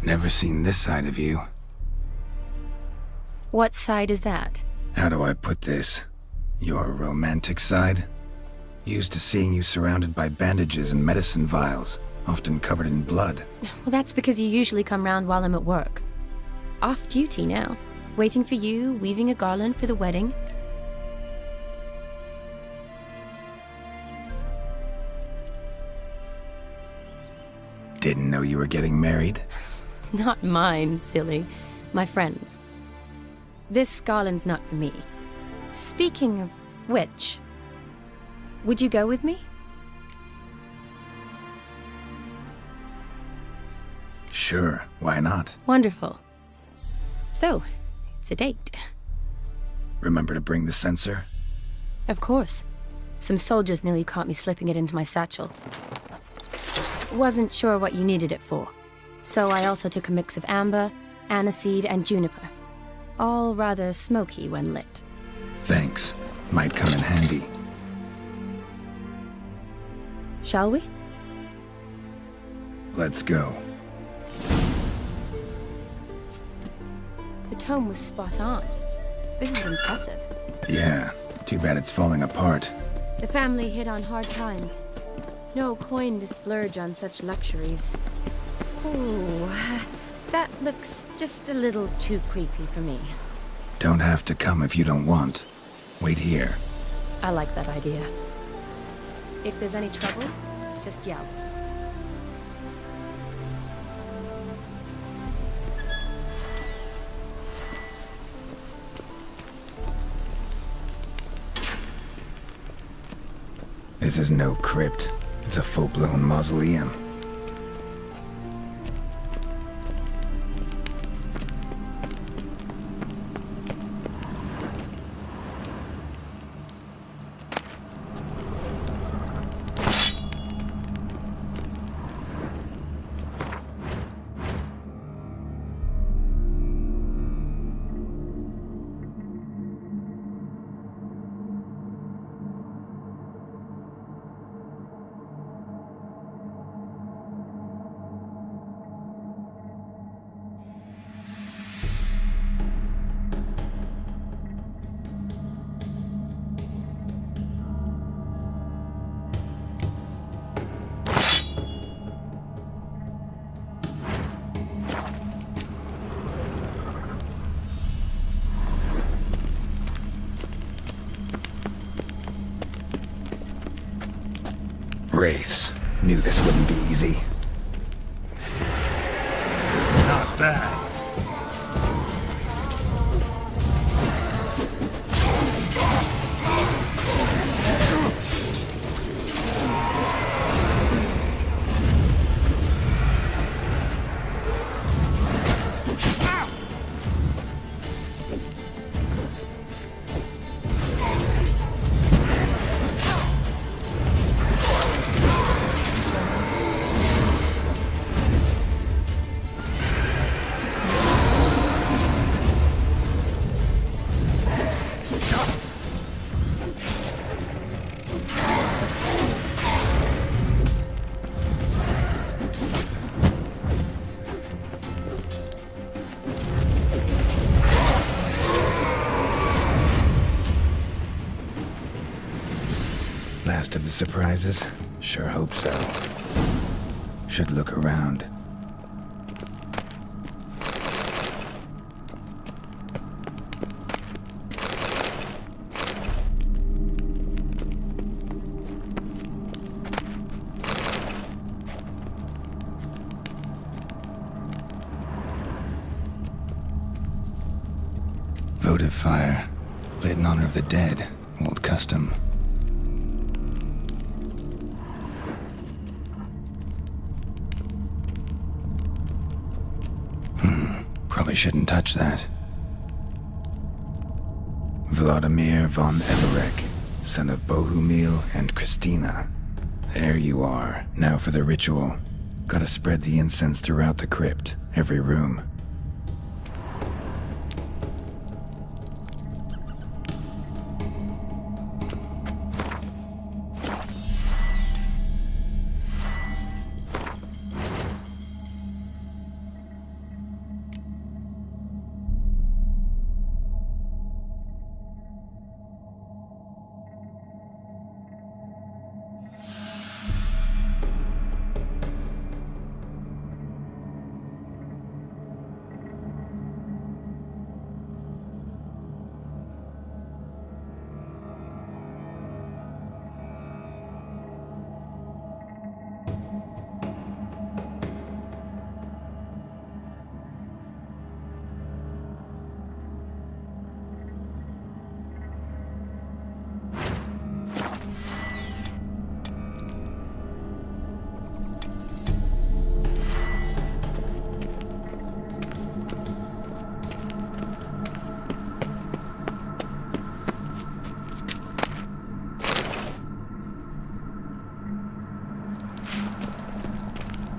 Never seen this side of you. What side is that? How do I put this? Your romantic side? Used to seeing you surrounded by bandages and medicine vials, often covered in blood. Well, that's because you usually come round while I'm at work. Off duty now. Waiting for you, weaving a garland for the wedding. Didn't know you were getting married? Not mine, silly. My friend's. This garland's not for me. Speaking of which, would you go with me? Sure, why not? Wonderful. So, it's a date. Remember to bring the censer? Of course. Some soldiers nearly caught me slipping it into my satchel. Wasn't sure what you needed it for. So I also took a mix of amber, aniseed, and juniper. All rather smoky when lit. Thanks. Might come in handy. Shall we? Let's go. The tome was spot on. This is impressive. Yeah, too bad it's falling apart. The family hit on hard times. No coin to splurge on such luxuries. Ooh, that looks just a little too creepy for me. Don't have to come if you don't want. Wait here. I like that idea. If there's any trouble, just yell. This is no crypt. It's a full-blown mausoleum. Wraiths. Knew this wouldn't be easy. Not bad. Last of the surprises? Sure hope so. Should look around. Votive fire. Lit in honor of the dead. Old custom. Probably shouldn't touch that. Vladimir von Everek, son of Bohumil and Christina. There you are. Now for the ritual. Gotta spread the incense throughout the crypt, every room.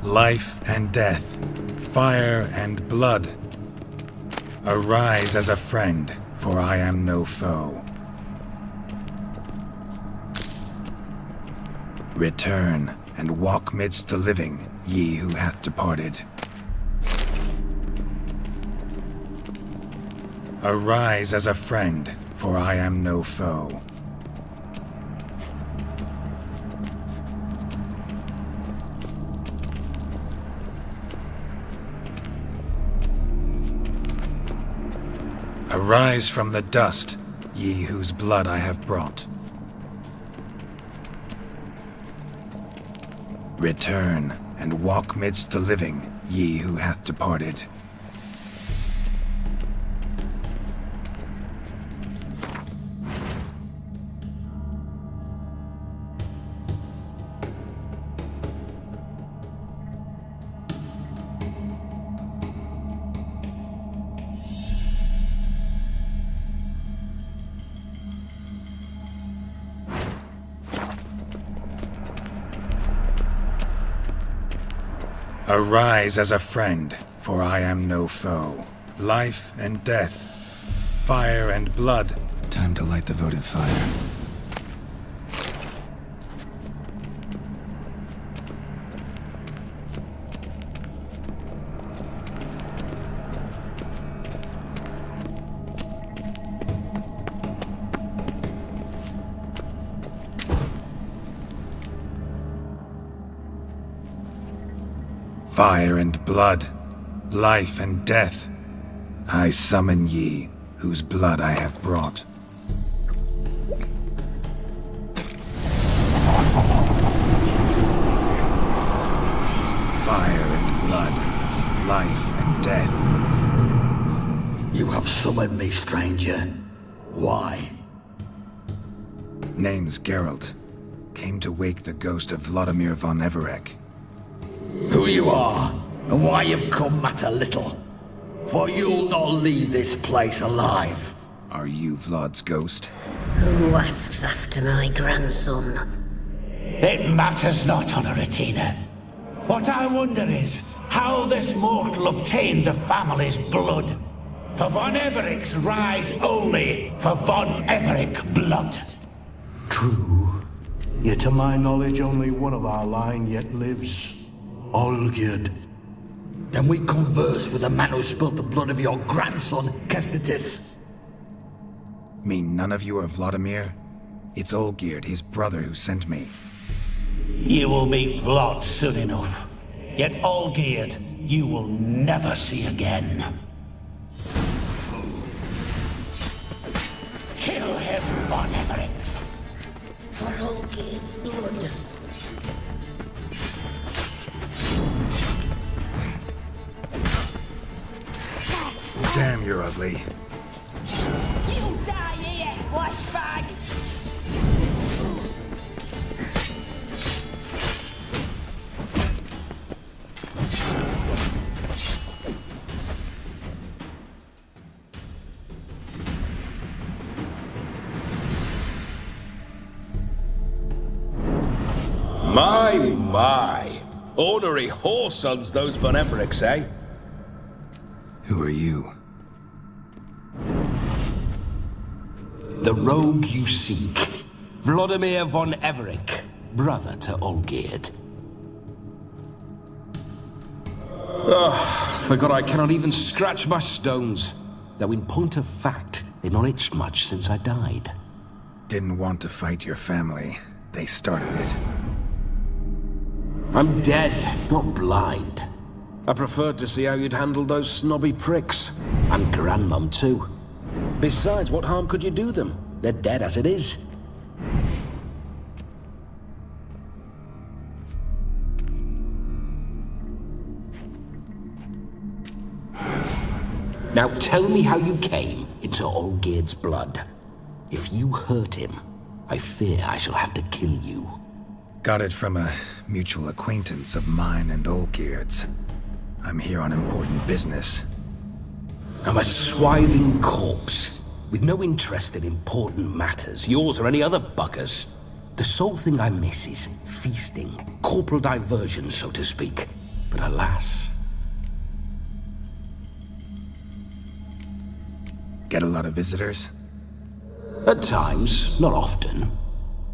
Life and death, fire and blood. Arise as a friend, for I am no foe. Return and walk midst the living, ye who hath departed. Arise as a friend, for I am no foe. Arise from the dust, ye whose blood I have brought. Return, and walk midst the living, ye who hath departed. Arise as a friend, for I am no foe. Life and death, fire and blood. Time to light the votive fire. Fire and blood, life and death, I summon ye, whose blood I have brought. Fire and blood, life and death. You have summoned me, stranger. Why? Name's Geralt. Came to wake the ghost of Vladimir von Everec. Who you are, and why you've come matter little. For you'll not leave this place alive. Are you Vlad's ghost? Who asks after my grandson? It matters not, Honoratina. What I wonder is how this mortal obtained the family's blood. For von Everec's rise only for von Everec blood. True. Yet to my knowledge, only one of our line yet lives. Olgierd. Then we converse with the man who spilt the blood of your grandson, Kestetis. Mean none of you are Vladimir? It's Olgierd, his brother, who sent me. You will meet Vlad soon enough. Yet Olgierd, you will never see again. Kill him, von Everec. For Olgierd's blood. Damn, you're ugly. You die here, flashbag! My. Ornery whoresons, those von Everecs, eh? Who are you? The rogue you seek. Vladimir von Everec, brother to Olgierd. Forgot I cannot even scratch my stones. Though in point of fact, they've not itched much since I died. Didn't want to fight your family. They started it. I'm dead, not blind. I preferred to see how you'd handle those snobby pricks. And Grandmum, too. Besides, what harm could you do them? They're dead as it is. Now tell me how you came into Olgierd's blood. If you hurt him, I fear I shall have to kill you. Got it from a mutual acquaintance of mine and Olgierd's. I'm here on important business. I'm a swiving corpse, with no interest in important matters, yours or any other buggers. The sole thing I miss is feasting, corporal diversion, so to speak. But alas... Get a lot of visitors? At times, not often.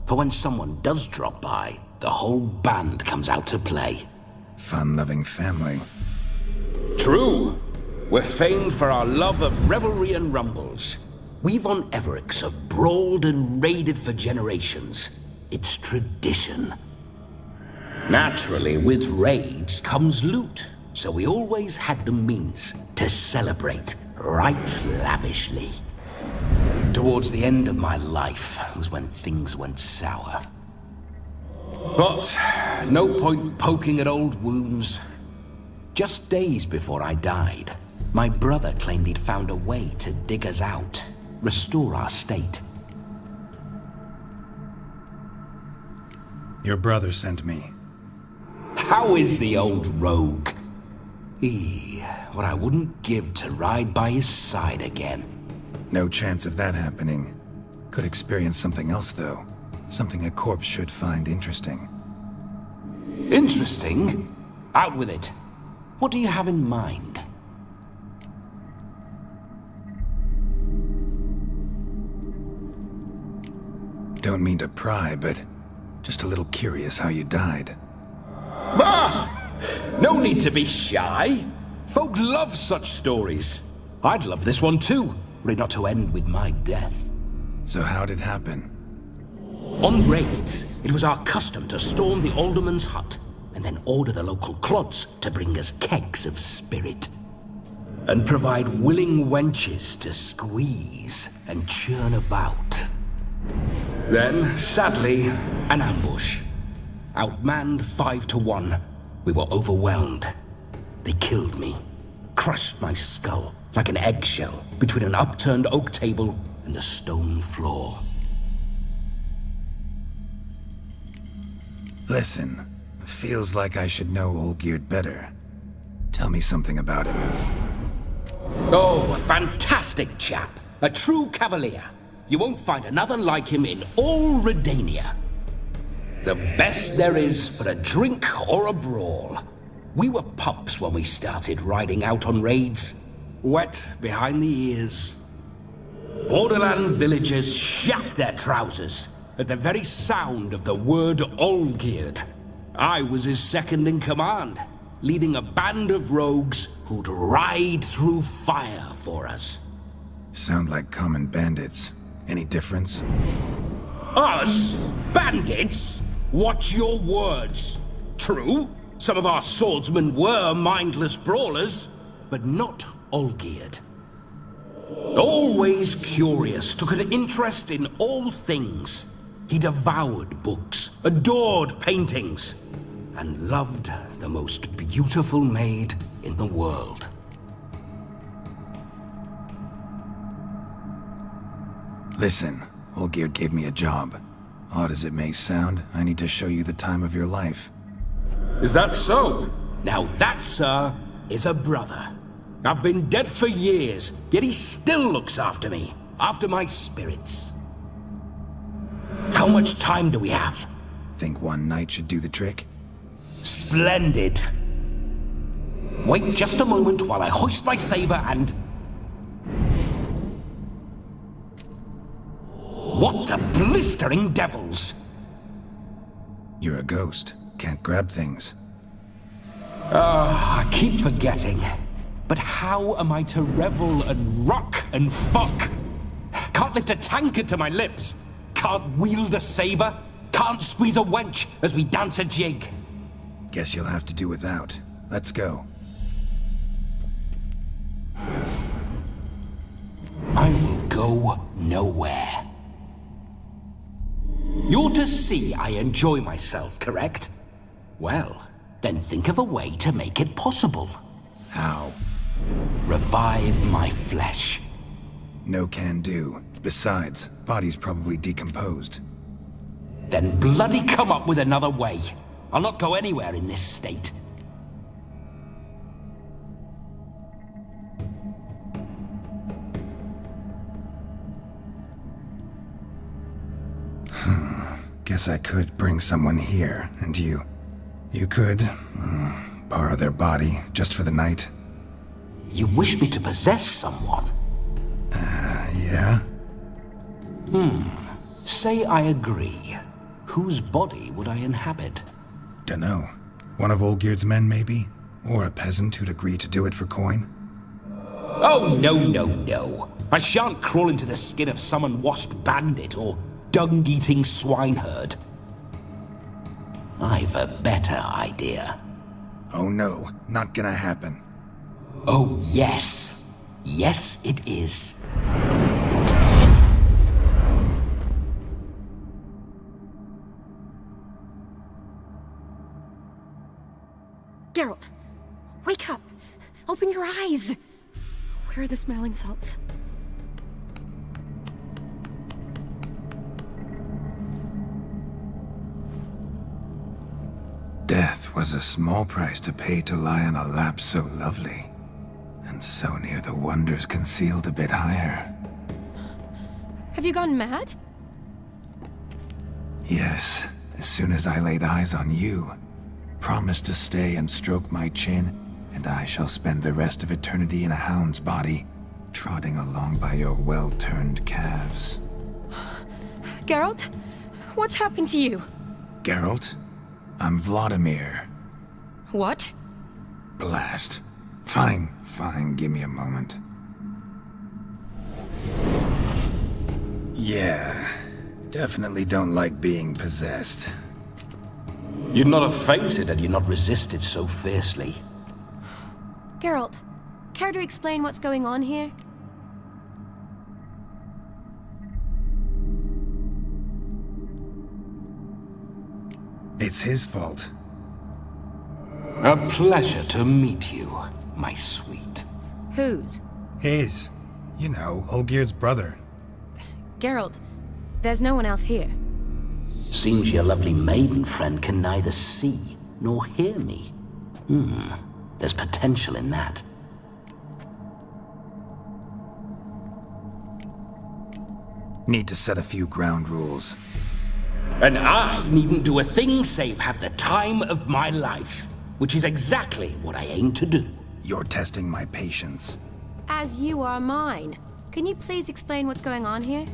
For when someone does drop by, the whole band comes out to play. Fun-loving family. True. We're famed for our love of revelry and rumbles. We von Everecs have brawled and raided for generations. It's tradition. Naturally, with raids comes loot. so we always had the means to celebrate right lavishly. Towards the end of my life was when things went sour. But no point poking at old wounds. Just days before I died, my brother claimed he'd found a way to dig us out, restore our state. Your brother sent me. How is the old rogue? What I wouldn't give to ride by his side again. No chance of that happening. Could experience something else, though. Something a corpse should find interesting. Interesting? Out with it. What do you have in mind? Don't mean to pry, but just a little curious how you died. No need to be shy. Folk love such stories. I'd love this one too, were it not to end with my death. So how'd it happen? On raids, it was our custom to storm the alderman's hut and then order the local clods to bring us kegs of spirit. And provide willing wenches to squeeze and churn about. Then, sadly, an ambush. Outmanned 5 to 1, we were overwhelmed. They killed me, crushed my skull like an eggshell between an upturned oak table and the stone floor. Listen, feels like I should know Olgierd better. Tell me something about him. Oh, a fantastic chap. A true cavalier. You won't find another like him in all Redania. The best there is for a drink or a brawl. We were pups when we started riding out on raids. Wet behind the ears. Borderland villagers shat their trousers at the very sound of the word Olgierd. I was his second in command, leading a band of rogues who'd ride through fire for us. Sound like common bandits. Any difference? Us? Bandits? Watch your words. True, some of our swordsmen were mindless brawlers, but not Olgierd. Always curious, took an interest in all things. He devoured books, adored paintings, and loved the most beautiful maid in the world. Listen, Olgierd gave me a job. Odd as it may sound, I need to show you the time of your life. Is that so? Now that, sir, is a brother. I've been dead for years, yet he still looks after me, after my spirits. How much time do we have? Think one night should do the trick? Splendid. Wait just a moment while I hoist my saber and... What the blistering devils? You're a ghost. Can't grab things. I keep forgetting. But how am I to revel and rock and fuck? Can't lift a tankard to my lips. Can't wield a saber. Can't squeeze a wench as we dance a jig. Guess you'll have to do without. Let's go. I will go nowhere. You're to see I enjoy myself, correct? Well, then think of a way to make it possible. How? Revive my flesh. No can do. Besides, body's probably decomposed. Then bloody come up with another way. I'll not go anywhere in this state. Guess I could bring someone here, and you could borrow their body just for the night. You wish me to possess someone? Yeah? Say I agree. Whose body would I inhabit? Dunno. One of Olgierd's men, maybe? Or a peasant who'd agree to do it for coin? Oh, no. I shan't crawl into the skin of some unwashed bandit or dung-eating swineherd. I've a better idea. Oh no, not gonna happen. Oh, yes. Yes, it is. Geralt, wake up! Open your eyes! Where are the smelling salts? Death was a small price to pay to lie on a lap so lovely, and so near the wonders concealed a bit higher. Have you gone mad? Yes, as soon as I laid eyes on you, promise to stay and stroke my chin, and I shall spend the rest of eternity in a hound's body, trotting along by your well-turned calves. Geralt, what's happened to you? Geralt? I'm Vladimir. What? Blast. Fine, give me a moment. Yeah, definitely don't like being possessed. You'd not have fainted had you not resisted so fiercely. Geralt, care to explain what's going on here? It's his fault. A pleasure to meet you, my sweet. Whose? His. You know, Olgierd's brother. Geralt, there's no one else here. Seems your lovely maiden friend can neither see nor hear me. There's potential in that. Need to set a few ground rules. And I needn't do a thing save have the time of my life, which is exactly what I aim to do. You're testing my patience. As you are mine. Can you please explain what's going on here?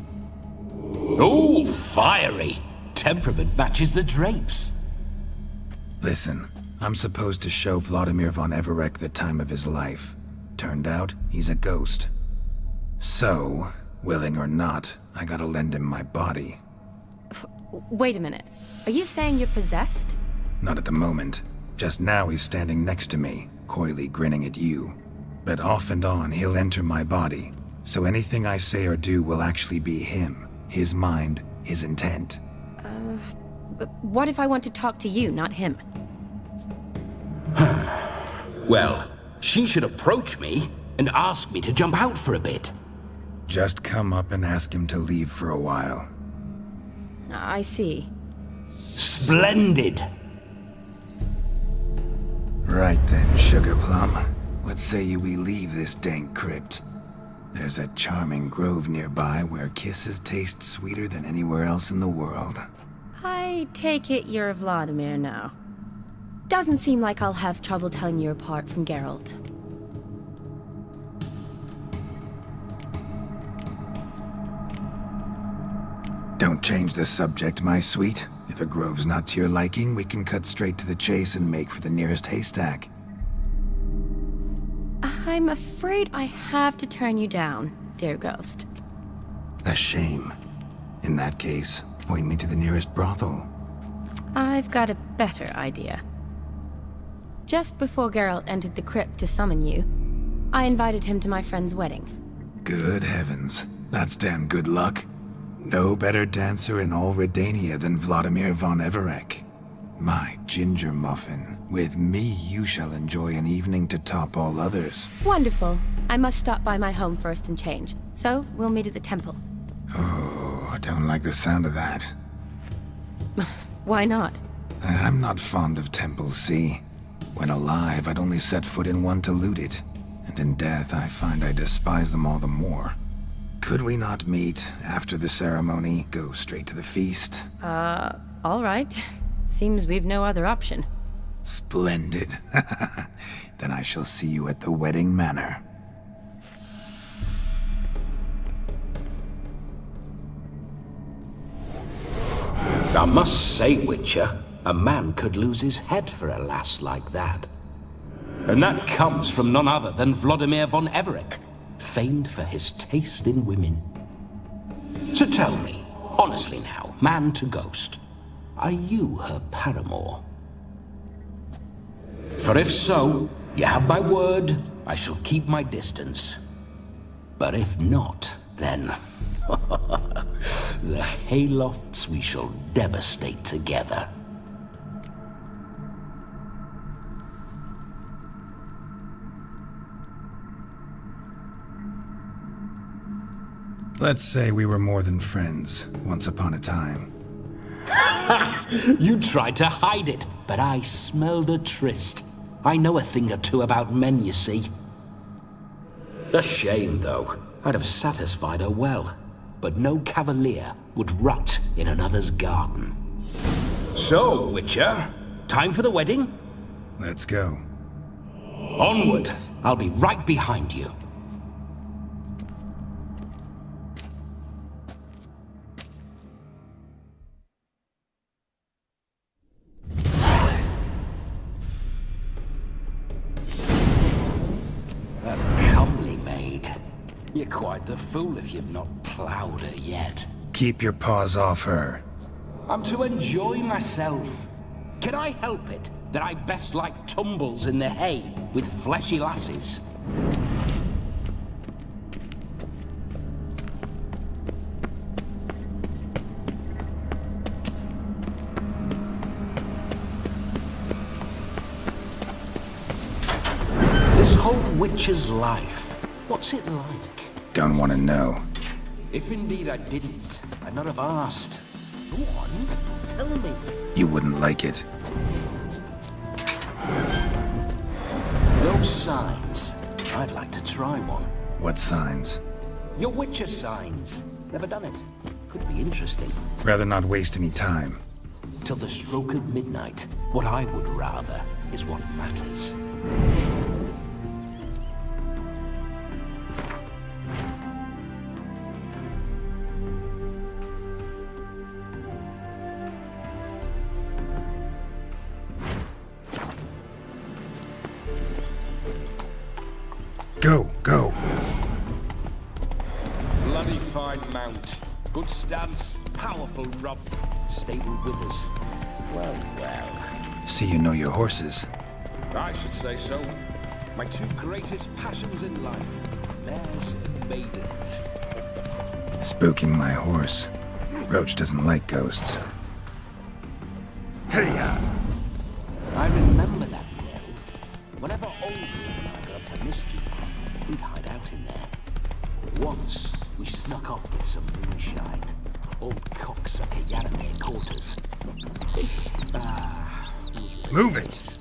Oh, fiery. Temperament matches the drapes. Listen, I'm supposed to show Vladimir von Everec the time of his life. Turned out, he's a ghost. So, willing or not, I gotta lend him my body. Wait a minute. Are you saying you're possessed? Not at the moment. Just now he's standing next to me, coyly grinning at you. But off and on, he'll enter my body. So anything I say or do will actually be him. His mind, his intent. But what if I want to talk to you, not him? Well, she should approach me and ask me to jump out for a bit. Just come up and ask him to leave for a while. I see. Splendid! Right then, Sugar Plum. What say you we leave this dank crypt? There's a charming grove nearby where kisses taste sweeter than anywhere else in the world. I take it you're Vladimir now. Doesn't seem like I'll have trouble telling you apart from Geralt. Don't change the subject, my sweet. If a grove's not to your liking, we can cut straight to the chase and make for the nearest haystack. I'm afraid I have to turn you down, dear ghost. A shame. In that case, point me to the nearest brothel. I've got a better idea. Just before Geralt entered the crypt to summon you, I invited him to my friend's wedding. Good heavens. That's damn good luck. No better dancer in all Redania than Vladimir von Everec. My ginger muffin, with me you shall enjoy an evening to top all others. Wonderful. I must stop by my home first and change, so we'll meet at the temple. Oh, I don't like the sound of that. Why not? I'm not fond of temples, see? When alive, I'd only set foot in one to loot it, and in death I find I despise them all the more. Could we not meet after the ceremony, go straight to the feast? All right. Seems we've no other option. Splendid. Then I shall see you at the wedding manor. I must say, Witcher, a man could lose his head for a lass like that. And that comes from none other than Vladimir von Everec, famed for his taste in women. So tell me, honestly now, man to ghost, are you her paramour? For if so, you have my word, I shall keep my distance. But if not, then the Haylofts we shall devastate together. Let's say we were more than friends, once upon a time. You tried to hide it, but I smelled a tryst. I know a thing or two about men, you see. A shame, though. I'd have satisfied her well. But no cavalier would rot in another's garden. So, Witcher, time for the wedding? Let's go. Onward. I'll be right behind you. You're quite the fool if you've not ploughed her yet. Keep your paws off her. I'm to enjoy myself. Can I help it that I best like tumbles in the hay with fleshy lasses? This whole witcher's life, what's it like? Don't want to know. If indeed I didn't, I'd not have asked. Go on, tell me. You wouldn't like it. Those signs, I'd like to try one. What signs? Your Witcher signs. Never done it. Could be interesting. Rather not waste any time. Till the stroke of midnight, what I would rather is what matters. Go, go. Bloody fine mount. Good stance, powerful rub. Stable withers. Well, well. See you know your horses. I should say so. My two greatest passions in life. Mares and maidens. Spooking my horse. Roach doesn't like ghosts. Hey-ya! I remember that mill. Whenever Olgierd and I got up to mischief, we'd hide out in there. Once, we snuck off with some moonshine. Old cocksucker Yaramir caught us. Move it!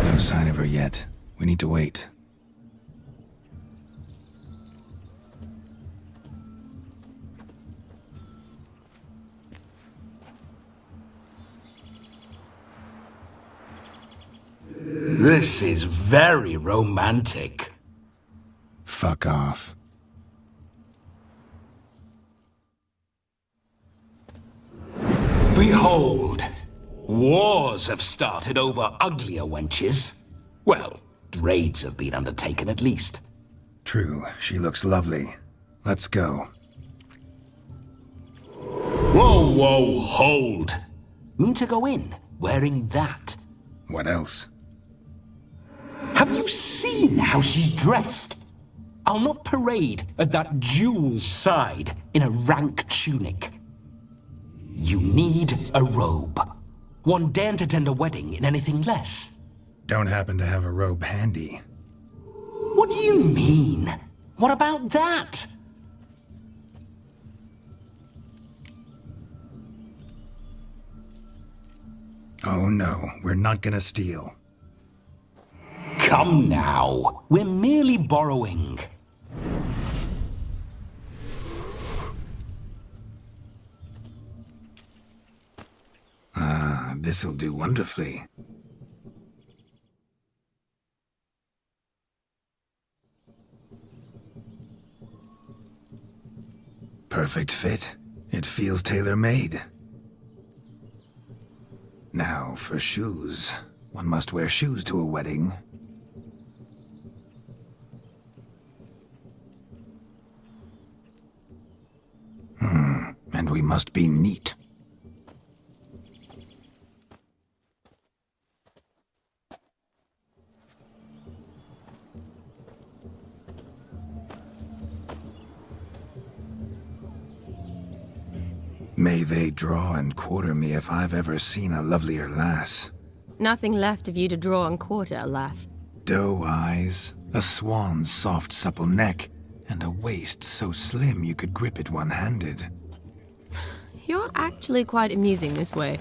No sign of her yet. We need to wait. This is very romantic. Fuck off. Behold! Wars have started over uglier wenches. Well, raids have been undertaken at least. True, she looks lovely. Let's go. Whoa, whoa, hold! Mean to go in, wearing that? What else? Have you seen how she's dressed? I'll not parade at that jewel's side in a rank tunic. You need a robe. One daren't attend a wedding in anything less. Don't happen to have a robe handy. What do you mean? What about that? Oh no, we're not gonna steal. Come now. We're merely borrowing. Ah, this'll do wonderfully. Perfect fit. It feels tailor-made. Now, for shoes. One must wear shoes to a wedding. And we must be neat. May they draw and quarter me if I've ever seen a lovelier lass. Nothing left of you to draw and quarter, alas. Doe eyes, a swan's soft supple neck, and a waist so slim you could grip it one-handed. You're actually quite amusing this way.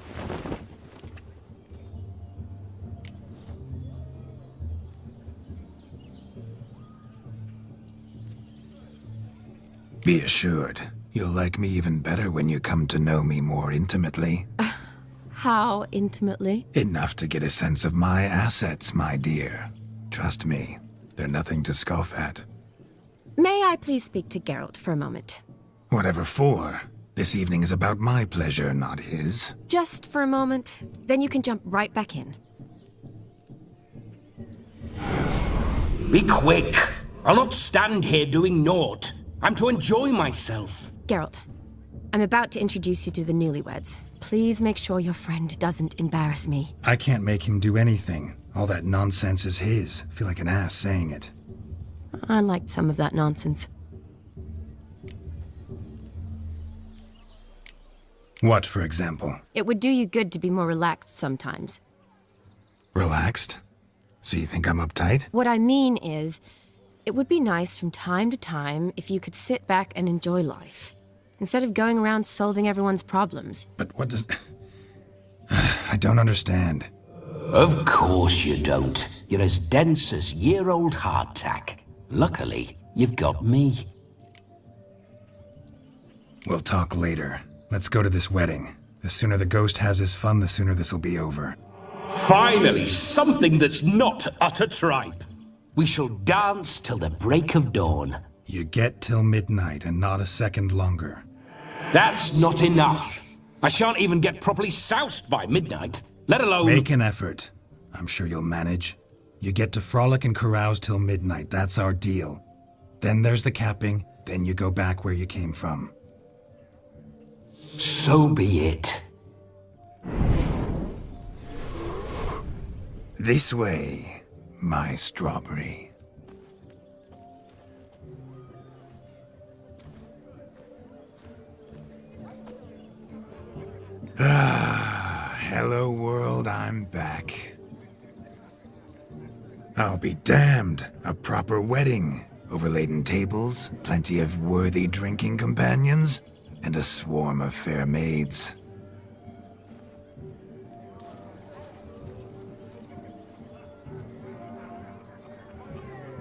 Be assured, you'll like me even better when you come to know me more intimately. How intimately? Enough to get a sense of my assets, my dear. Trust me, they're nothing to scoff at. May I please speak to Geralt for a moment? Whatever for. This evening is about my pleasure, not his. Just for a moment, then you can jump right back in. Be quick. I'll not stand here doing naught. I'm to enjoy myself. Geralt, I'm about to introduce you to the newlyweds. Please make sure your friend doesn't embarrass me. I can't make him do anything. All that nonsense is his. Feel like an ass saying it. I liked some of that nonsense. What, for example? It would do you good to be more relaxed sometimes. Relaxed? So you think I'm uptight? What I mean is, it would be nice from time to time if you could sit back and enjoy life, instead of going around solving everyone's problems. But what does... I don't understand. Of course you don't. You're as dense as year-old hardtack. Luckily, you've got me. We'll talk later. Let's go to this wedding. The sooner the ghost has his fun, the sooner this'll be over. Finally, something that's not utter tripe. We shall dance till the break of dawn. You get till midnight and not a second longer. That's not enough. I shan't even get properly soused by midnight, let alone... Make an effort. I'm sure you'll manage. You get to frolic and carouse till midnight, that's our deal. Then there's the capping, then you go back where you came from. So be it. This way, my strawberry. Ah, hello world, I'm back. I'll be damned. A proper wedding. Overladen tables, plenty of worthy drinking companions, and a swarm of fair maids.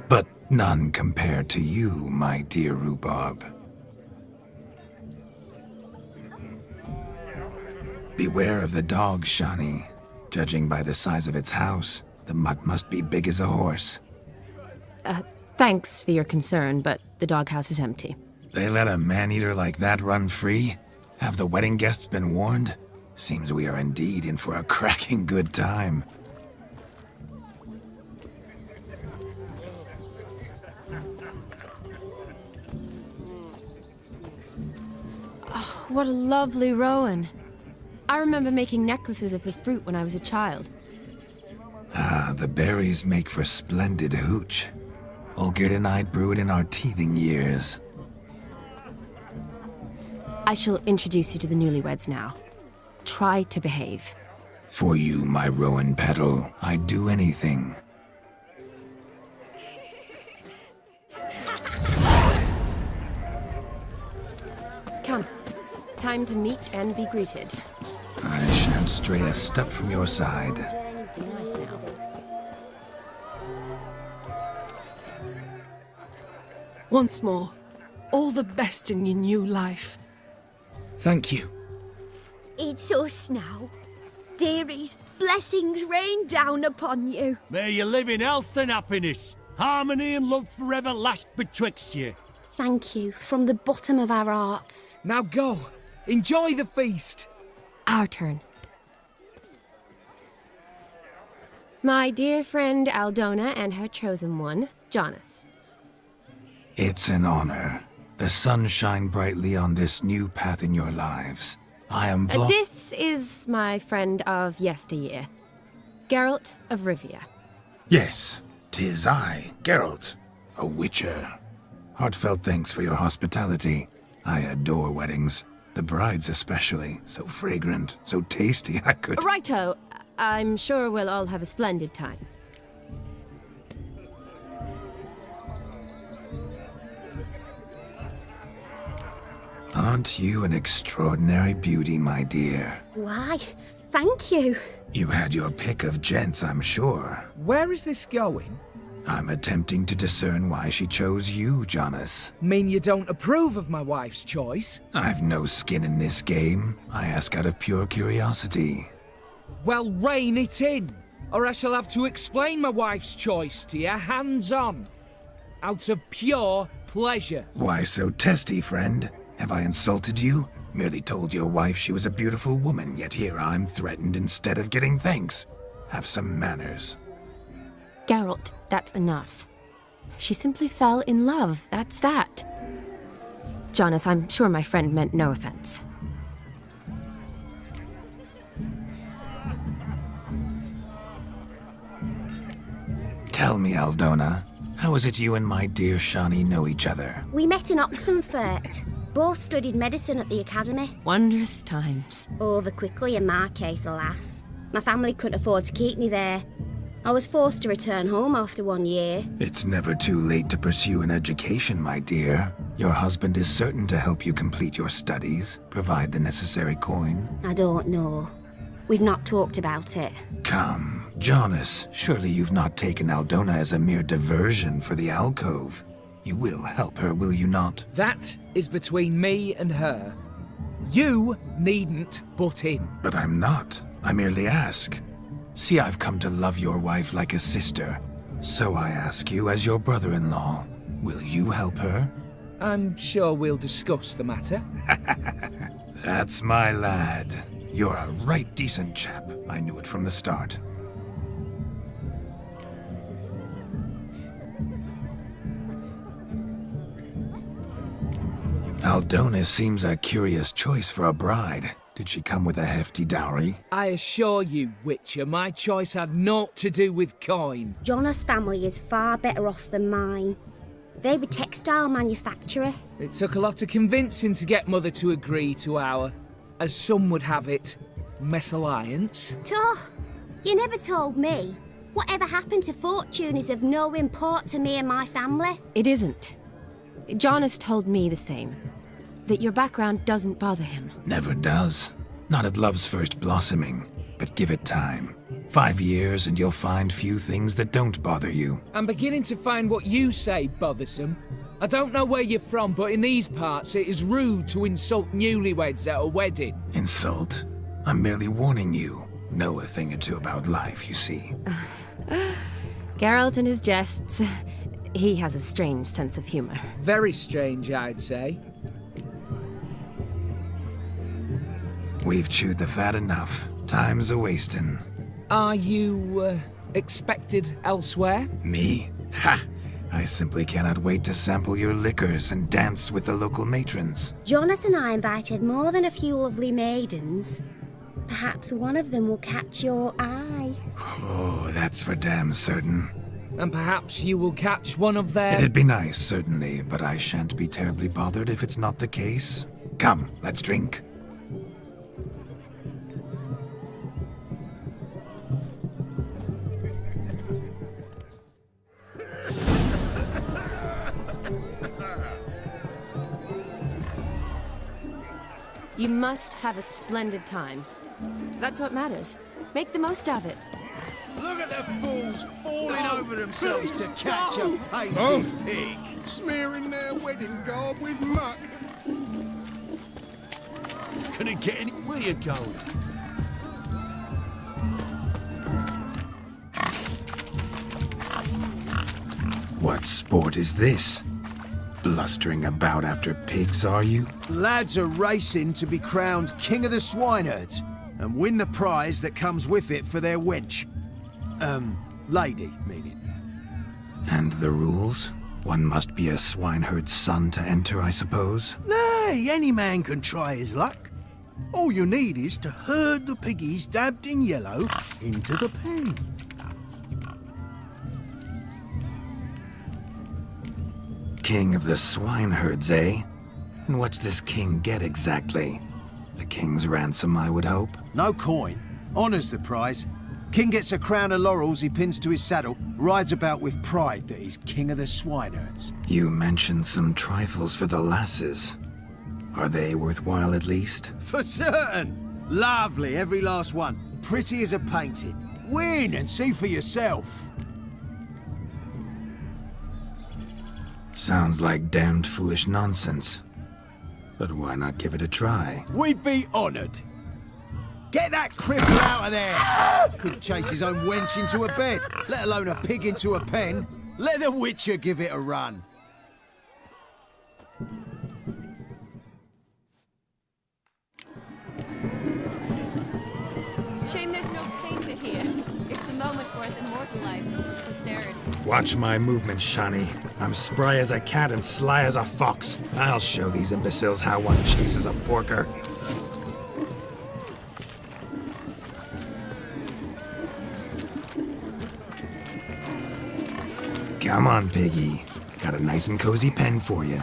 But none compared to you, my dear rhubarb. Beware of the dog, Shani. Judging by the size of its house, the mutt must be big as a horse. Thanks for your concern, but the doghouse is empty. They let a man-eater like that run free? Have the wedding guests been warned? Seems we are indeed in for a cracking good time. Oh, what a lovely rowan. I remember making necklaces of the fruit when I was a child. Ah, the berries make for splendid hooch. Olgierd and I brewed in our teething years. I shall introduce you to the newlyweds now. Try to behave. For you, my rowan petal, I'd do anything. Time to meet and be greeted. I shan't stray a step from your side. Be nice now. Once more, all the best in your new life. Thank you. It's us now. Dearies, blessings rain down upon you. May you live in health and happiness. Harmony and love forever last betwixt you. Thank you from the bottom of our hearts. Now go. Enjoy the feast. Our turn. My dear friend Aldona and her chosen one, Jonas. It's an honor. The sun shine brightly on this new path in your lives. I am This is my friend of yesteryear, Geralt of Rivia. Yes, 'tis I, Geralt, a witcher. Heartfelt thanks for your hospitality. I adore weddings. The brides especially. So fragrant, so tasty, I could... Righto. I'm sure we'll all have a splendid time. Aren't you an extraordinary beauty, my dear? Why, thank you. You had your pick of gents, I'm sure. Where is this going? I'm attempting to discern why she chose you, Jonas. Mean you don't approve of my wife's choice? I've no skin in this game. I ask out of pure curiosity. Well, rein it in, or I shall have to explain my wife's choice to you hands-on. Out of pure pleasure. Why so testy, friend? Have I insulted you? Merely told your wife she was a beautiful woman, yet here I'm threatened instead of getting thanks. Have some manners. Geralt, that's enough. She simply fell in love, that's that. Jonas, I'm sure my friend meant no offense. Tell me, Aldona, how is it you and my dear Shani know each other? We met in Oxenfurt. Both studied medicine at the academy. Wondrous times. Over quickly in my case, alas. My family couldn't afford to keep me there. I was forced to return home after 1 year. It's never too late to pursue an education, my dear. Your husband is certain to help you complete your studies, provide the necessary coin. I don't know. We've not talked about it. Come, Jonas, surely you've not taken Aldona as a mere diversion for the alcove. You will help her, will you not? That is between me and her. You needn't butt in. But I'm not. I merely ask. See, I've come to love your wife like a sister. So I ask you, as your brother-in-law, will you help her? I'm sure we'll discuss the matter. That's my lad. You're a right decent chap. I knew it from the start. Aldona seems a curious choice for a bride. Did she come with a hefty dowry? I assure you, Witcher, my choice had naught to do with coin. Jonas' family is far better off than mine. They're a textile manufacturer. It took a lot of convincing to get Mother to agree to our, as some would have it, mesalliance. You never told me. Whatever happened to fortune is of no import to me and my family. It isn't. Jonas told me the same. That your background doesn't bother him. Never does. Not at love's first blossoming. But give it time. 5 years and you'll find few things that don't bother you. I'm beginning to find what you say bothersome. I don't know where you're from, but in these parts it is rude to insult newlyweds at a wedding. Insult? I'm merely warning you. Know a thing or two about life, you see. Geralt and his jests. He has a strange sense of humor. Very strange, I'd say. We've chewed the fat enough. Time's a-wasting. Are you, expected elsewhere? Me? Ha! I simply cannot wait to sample your liquors and dance with the local matrons. Jonas and I invited more than a few lovely maidens. Perhaps one of them will catch your eye. Oh, that's for damn certain. And perhaps you will catch one of their... It'd be nice, certainly, but I shan't be terribly bothered if it's not the case. Come, let's drink. You must have a splendid time. That's what matters. Make the most of it. Look at the fools falling over themselves to catch a painted pig. Smearing their wedding garb with muck. Can it get any... Where you going? What sport is this? Blustering about after pigs, are you? Lads are racing to be crowned King of the Swineherds and win the prize that comes with it for their wench. Lady, meaning. And the rules? One must be a swineherd's son to enter, I suppose? Nay, any man can try his luck. All you need is to herd the piggies dabbed in yellow into the pen. King of the swineherds, eh? And what's this king get exactly? A king's ransom, I would hope? No coin. Honours the prize. King gets a crown of laurels he pins to his saddle, rides about with pride that he's King of the Swineherds. You mentioned some trifles for the lasses. Are they worthwhile at least? For certain! Lovely, every last one. Pretty as a painting. Win and see for yourself. Sounds like damned foolish nonsense. But why not give it a try? We'd be honoured. Get that cripple out of there! Couldn't chase his own wench into a bed, let alone a pig into a pen. Let the Witcher give it a run. Shame there's no painter here. It's a moment worth immortalizing for posterity. Watch my movements, Shani. I'm spry as a cat and sly as a fox. I'll show these imbeciles how one chases a porker. Come on, piggy. Got a nice and cozy pen for you.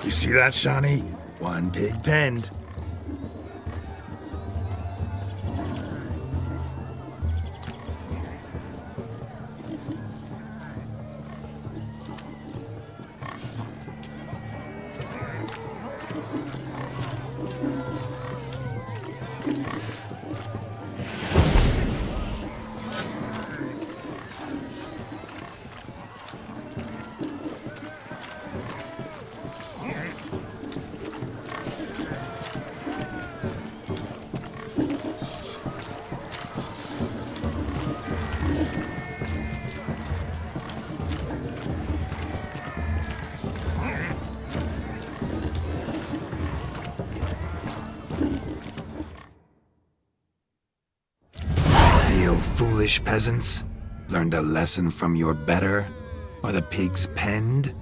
You see that, Shani? One pig penned. Foolish peasants, learned a lesson from your better? Are the pigs penned?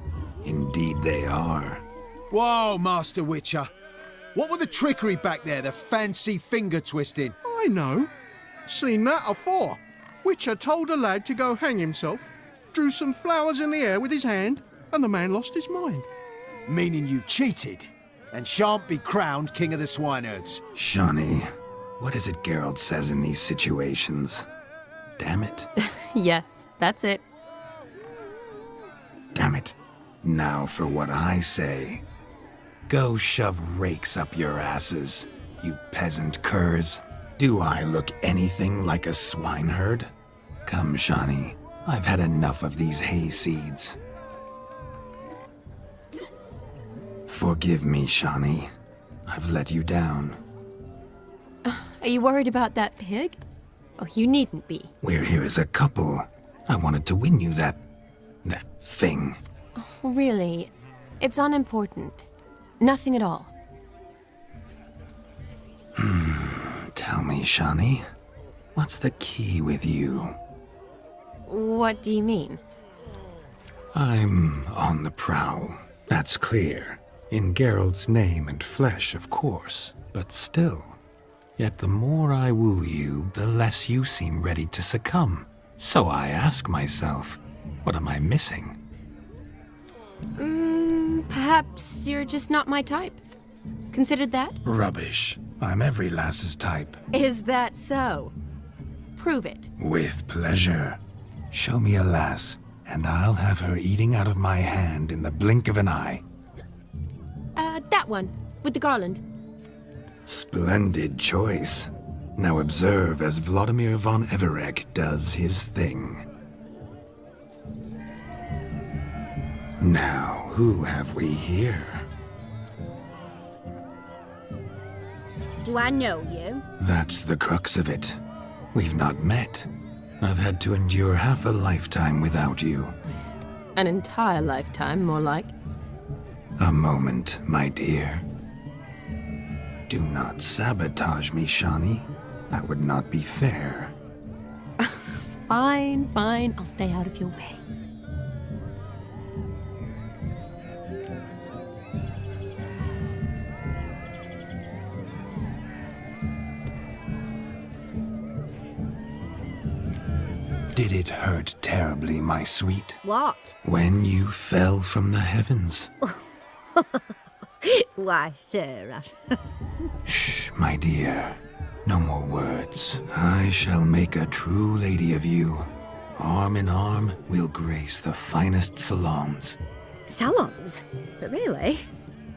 Indeed they are. Whoa, Master Witcher. What were the trickery back there, the fancy finger twisting? I know. Seen that afore. Witcher told a lad to go hang himself, drew some flowers in the air with his hand, and the man lost his mind. Meaning you cheated, and shan't be crowned King of the Swineherds. Shani, what is it Geralt says in these situations? Damn it. Yes, that's it. Damn it. Now for what I say. Go shove rakes up your asses, you peasant curs. Do I look anything like a swineherd? Come, Shani. I've had enough of these hay seeds. Forgive me, Shani. I've let you down. Are you worried about that pig? Oh, you needn't be. We're here as a couple. I wanted to win you that thing. Oh, really? It's unimportant. Nothing at all. Tell me, Shani, what's the key with you? What do you mean? I'm on the prowl. That's clear. In Geralt's name and flesh, of course. But still, Yet the more I woo you, the less you seem ready to succumb. So I ask myself, what am I missing? Perhaps you're just not my type. Considered that? Rubbish. I'm every lass's type. Is that so? Prove it. With pleasure. Show me a lass, and I'll have her eating out of my hand in the blink of an eye. That one, with the garland. Splendid choice. Now observe as Vladimir von Everec does his thing. Now, who have we here? Do I know you? That's the crux of it. We've not met. I've had to endure half a lifetime without you. An entire lifetime, more like. A moment, my dear. Do not sabotage me, Shani. That would not be fair. Fine, fine. I'll stay out of your way. Did it hurt terribly, my sweet? What? When you fell from the heavens? Why, Sarah. Shh, my dear. No more words. I shall make a true lady of you. Arm in arm, we'll grace the finest salons. Salons? But really?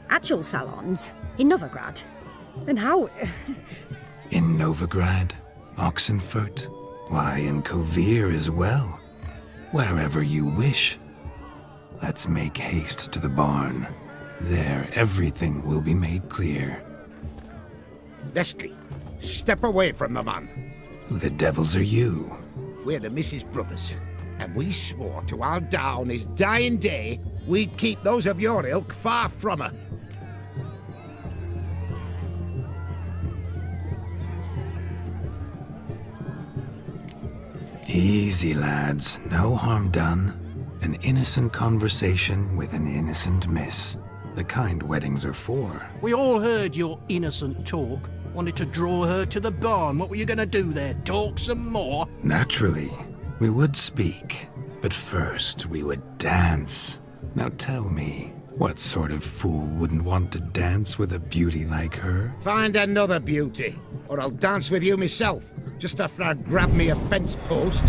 Actual salons? In Novigrad? And how? In Novigrad, Oxenfurt, why, in Kovir as well. Wherever you wish. Let's make haste to the barn. There, everything will be made clear. Lesky, step away from the man. Who the devils are you? We're the Mrs. Brothers, and we swore to our down his dying day we'd keep those of your ilk far from her. Easy, lads. No harm done. An innocent conversation with an innocent miss. The kind weddings are for. We all heard your innocent talk. Wanted to draw her to the barn. What were you gonna do there? Talk some more? Naturally, we would speak. But first, we would dance. Now tell me, what sort of fool wouldn't want to dance with a beauty like her? Find another beauty, or I'll dance with you myself, just after I grab me a fence post.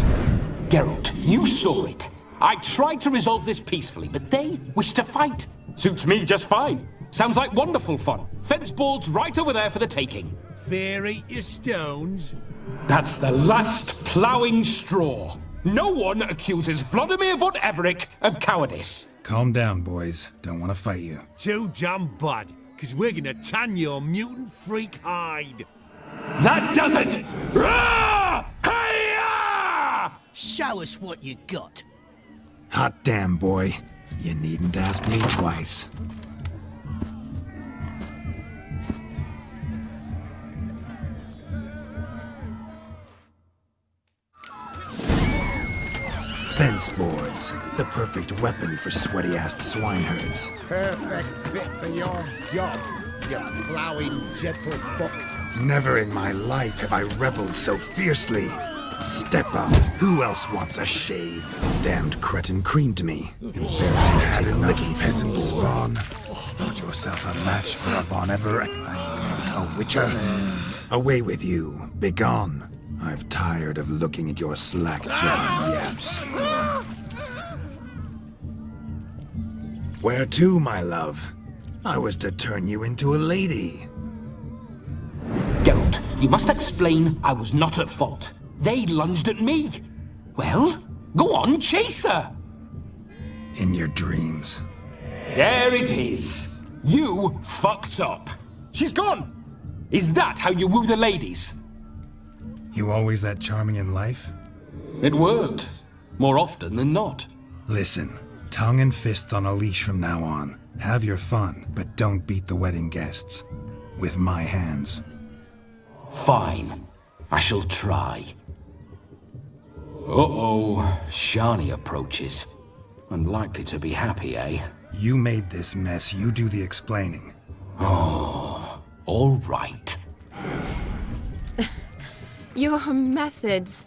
Geralt, you saw it. I tried to resolve this peacefully, but they wish to fight. Suits me just fine. Sounds like wonderful fun. Fence boards right over there for the taking. Fear eat your stones. That's the last ploughing straw. No one accuses Vladimir von Everec of cowardice. Calm down, boys. Don't want to fight you. Too damn bad, because we're gonna tan your mutant freak hide. That does it! Rah! Hi-ya! Show us what you got. Hot damn, boy. You needn't ask me twice. Fence boards. The perfect weapon for sweaty-assed swineherds. Perfect fit for your job, you ploughing gentle fuck. Never in my life have I reveled so fiercely. Step up. Who else wants a shave? Damned cretin creamed me. Embarrassing to take a licking, peasant spawn. Thought yourself a match for a Von Everec. A witcher. Away with you. Begone. I've tired of looking at your slack-jawed yaps. Where to, my love? I was to turn you into a lady. Geralt, you must explain I was not at fault. They lunged at me. Well, go on, chase her. In your dreams. There it is. You fucked up. She's gone. Is that how you woo the ladies? You always that charming in life? It worked. More often than not. Listen, tongue and fists on a leash from now on. Have your fun, but don't beat the wedding guests. With my hands. Fine. I shall try. Uh-oh. Shani approaches. Unlikely to be happy, eh? You made this mess. You do the explaining. Oh, all right. Your methods...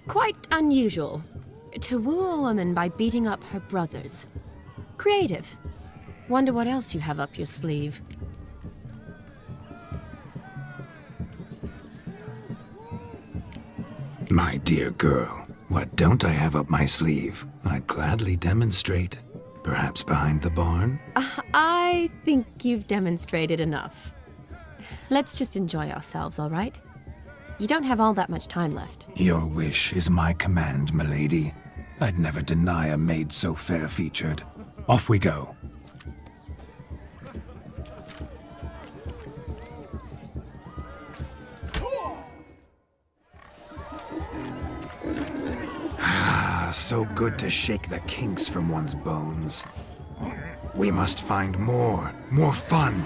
quite unusual. To woo a woman by beating up her brothers. Creative. Wonder what else you have up your sleeve. My dear girl, what don't I have up my sleeve? I'd gladly demonstrate. Perhaps behind the barn? I think you've demonstrated enough. Let's just enjoy ourselves, all right? You don't have all that much time left. Your wish is my command, milady. I'd never deny a maid so fair-featured. Off we go. So good to shake the kinks from one's bones. We must find more fun.